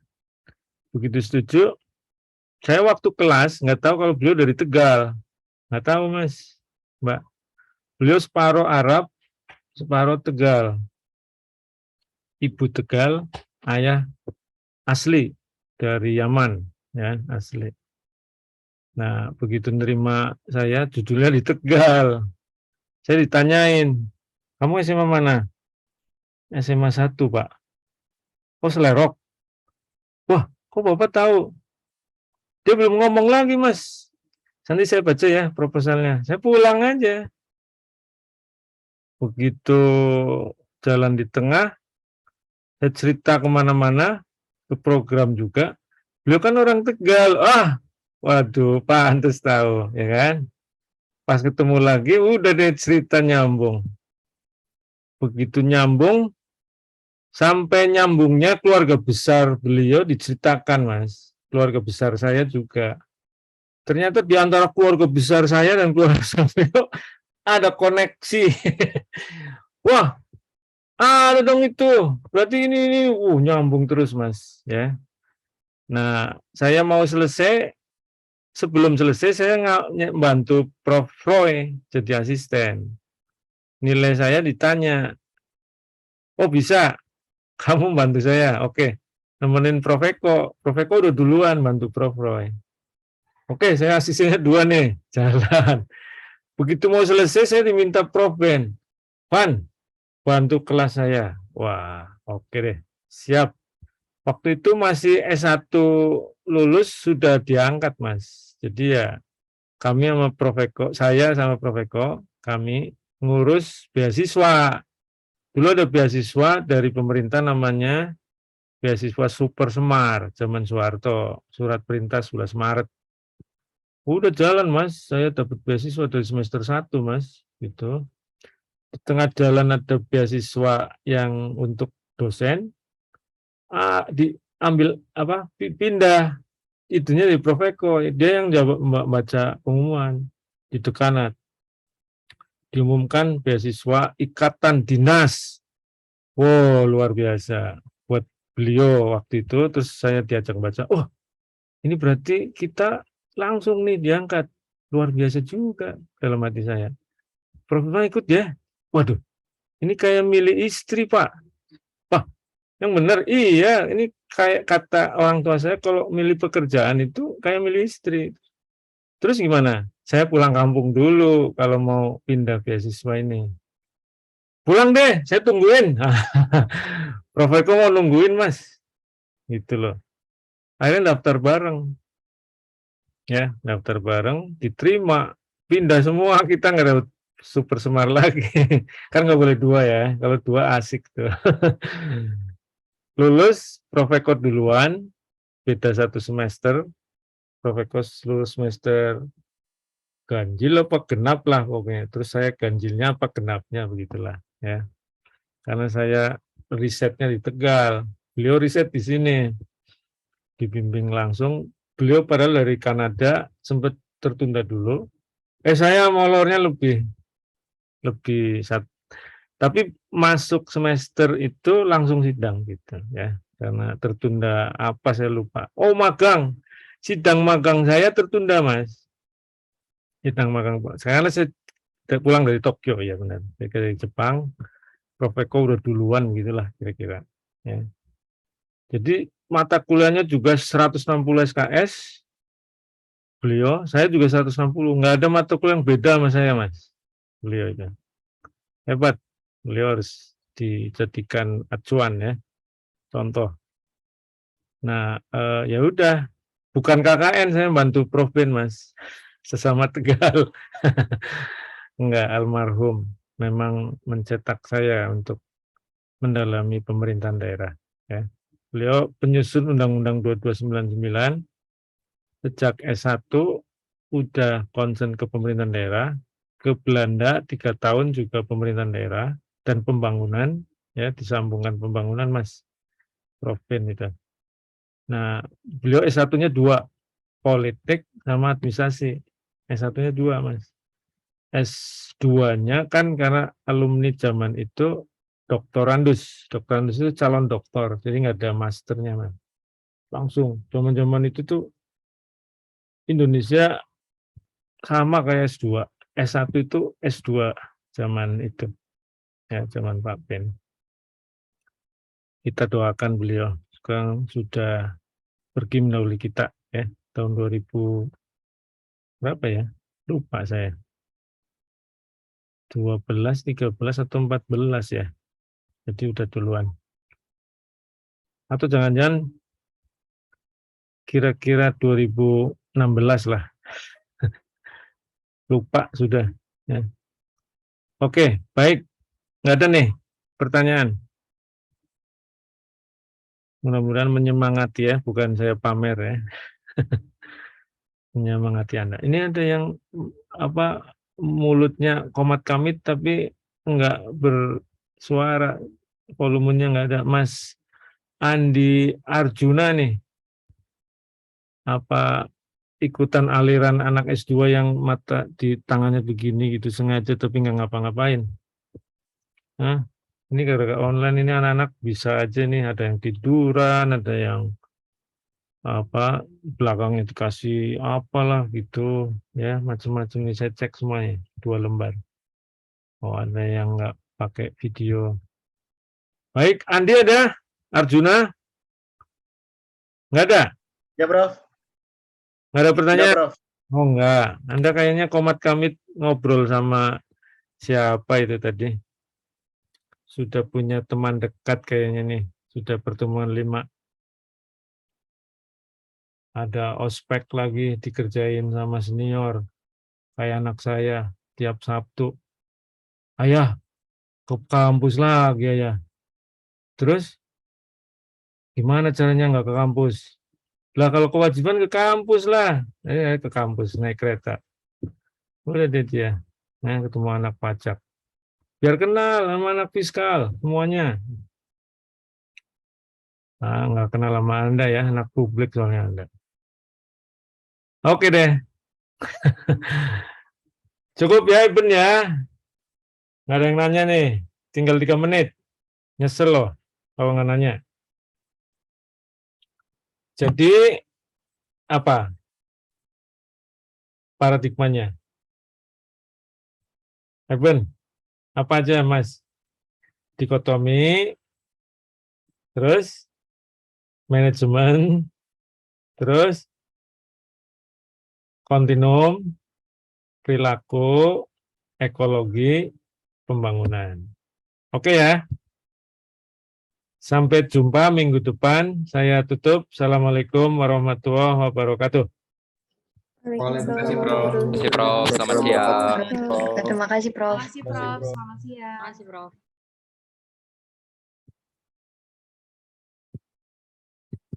Begitu setuju, saya waktu kelas nggak tahu kalau beliau dari Tegal, nggak tahu Mas, Mbak. Beliau separuh Arab, separuh Tegal. Ibu Tegal, ayah asli dari Yaman, ya asli. Nah begitu nerima saya, judulnya di Tegal. Saya ditanyain, kamu SMA mana? SMA 1 Pak. Oh Selerok. Wah, kok Bapak tahu? Dia belum ngomong lagi Mas. Nanti saya baca ya proposalnya. Saya pulang aja. Begitu jalan di tengah, saya cerita kemana-mana, ke program juga. Beliau kan orang Tegal. Waduh, pantes tahu, ya kan? Pas ketemu lagi, udah deh cerita nyambung. Begitu nyambung, sampai nyambungnya keluarga besar beliau diceritakan, Mas. Keluarga besar saya juga. Ternyata di antara keluarga besar saya dan keluarga beliau ada koneksi. Wah, ada dong itu. Berarti ini nyambung terus, Mas, ya. Nah, saya mau selesai, sebelum selesai saya bantu Prof Roy jadi asisten. Nilai saya ditanya, oh bisa, kamu bantu saya, oke. Nemenin Prof Eko udah duluan bantu Prof Roy. Oke, saya asistennya 2 nih, jalan. Begitu mau selesai, saya diminta Prof Ben, bantu kelas saya. Wah, oke deh, siap. Waktu itu masih S1 lulus sudah diangkat, Mas. Jadi ya kami sama Prof Eko, saya sama Prof Eko, kami ngurus beasiswa. Dulu ada beasiswa dari pemerintah namanya beasiswa Super Semar, zaman Soeharto, surat perintah 11 Maret. Udah jalan, Mas, saya dapat beasiswa dari semester 1, Mas, gitu. Di tengah jalan ada beasiswa yang untuk dosen, diambil pindah itunya di Prof Eko, dia yang baca pengumuman di dekanat, diumumkan beasiswa ikatan dinas. Wow, luar biasa buat beliau waktu itu. Terus saya diajak baca, ini berarti kita langsung nih diangkat, luar biasa juga dalam hati saya. Prof ikut ya, waduh, ini kayak milih istri Pak. Yang benar, iya, ini kayak kata orang tua saya, kalau milih pekerjaan itu kayak milih istri. Terus gimana? Saya pulang kampung dulu kalau mau pindah beasiswa ini. Pulang deh, saya tungguin. Prof Eko mau nungguin, Mas. Gitu loh. Akhirnya daftar bareng. Ya, daftar bareng, diterima. Pindah semua, kita nggak dapat Super Semar lagi. Kan nggak boleh 2 ya. Kalau 2 asik tuh. Lulus, Prof Eko duluan, beda 1 semester. Prof Eko lulus semester ganjil apa genap lah pokoknya. Terus saya ganjilnya apa genapnya, begitulah ya. Karena saya risetnya di Tegal, beliau riset di sini, dibimbing langsung. Beliau padahal dari Kanada sempat tertunda dulu, Saya molornya lebih tapi masuk semester itu langsung sidang gitu ya, karena tertunda apa saya lupa. Oh, magang, sidang magang saya tertunda, Mas. Sidang magang saya pulang dari Tokyo, ya benar. Saya dari Jepang, Prof Eko udah duluan gitulah kira-kira. Ya. Jadi mata kuliahnya juga 160 SKS, beliau, saya juga 160, nggak ada mata kuliah yang beda sama saya, Mas. Beliau itu hebat, beliau harus dijadikan acuan ya, contoh. Nah, ya udah, bukan KKN, saya bantu Prof Ben, Mas, sesama Tegal. Enggak, almarhum memang mencetak saya untuk mendalami pemerintahan daerah. Ya. Beliau penyusun Undang-Undang 2299, sejak S1 udah konsen ke pemerintahan daerah, ke Belanda 3 tahun juga pemerintahan daerah, dan pembangunan, ya disambungkan pembangunan, Mas Prof Ben itu. Nah, beliau S1-nya 2, politik sama administrasi. S1-nya 2, Mas. S2-nya kan karena alumni zaman itu doktorandus. Doktorandus itu calon doktor, jadi nggak ada masternya, Mas. Langsung, zaman-zaman itu tuh Indonesia sama kayak S2. S1 itu S2 zaman itu. Ya, zaman Pak Ben. Kita doakan beliau. Sekarang sudah pergi mendahului kita ya, tahun 2000 berapa ya? Lupa saya. 12, 13 atau 14 ya. Jadi udah duluan. Atau jangan-jangan kira-kira 2016 lah. Lupa sudah. Ya. Oke, baik. Nggak ada nih pertanyaan. Mudah-mudahan menyemangati ya, bukan saya pamer ya. Menyemangati Anda. Ini ada yang apa mulutnya komat kamit tapi enggak bersuara, volumenya enggak ada. Mas Andi Arjuna nih, apa ikutan aliran anak S2 yang mata di tangannya begini gitu sengaja tapi nggak ngapa-ngapain? Hah? Ini gara-gara online ini anak-anak bisa aja nih, ada yang tiduran, ada yang apa belakangnya dikasih apalah gitu ya, macam-macam nih saya cek semuanya 2 lembar. Oh, ada yang nggak pakai video. Baik, Andi ada? Arjuna? Nggak ada? Ya, Prof. Nggak ada Ya, pertanyaan? Prof. Oh, enggak. Anda kayaknya komat kamit ngobrol sama siapa itu tadi? Sudah punya teman dekat kayaknya nih. Sudah pertemuan 5. Ada ospek lagi dikerjain sama senior. Kayak anak saya tiap Sabtu. Ayah, ke kampus lagi ya. Terus gimana caranya nggak ke kampus? Lah kalau kewajiban ke kampus lah. Ke kampus naik kereta. Udah deh dia. Nah, ketemu anak pajak. Biar kenal sama anak fiskal semuanya. Nah, nggak kenal sama Anda ya, anak publik soalnya Anda. Oke deh. Cukup ya Iben ya. Nggak ada yang nanya nih. Tinggal 3 menit. Nyesel loh kalau nggak nanya. Jadi apa paradigmanya? Iben, apa aja Mas? Dikotomi, terus manajemen, terus kontinum, perilaku, ekologi, pembangunan. Oke ya. Sampai jumpa minggu depan. Saya tutup. Assalamualaikum warahmatullahi wabarakatuh. Waalaikumsalam Prof. Terima kasih, Prof. Selamat siang. warahmatullahi wabarakatuh. Terima kasih, Prof. Terima kasih, Prof. Selamat siang. Terima kasih, Prof.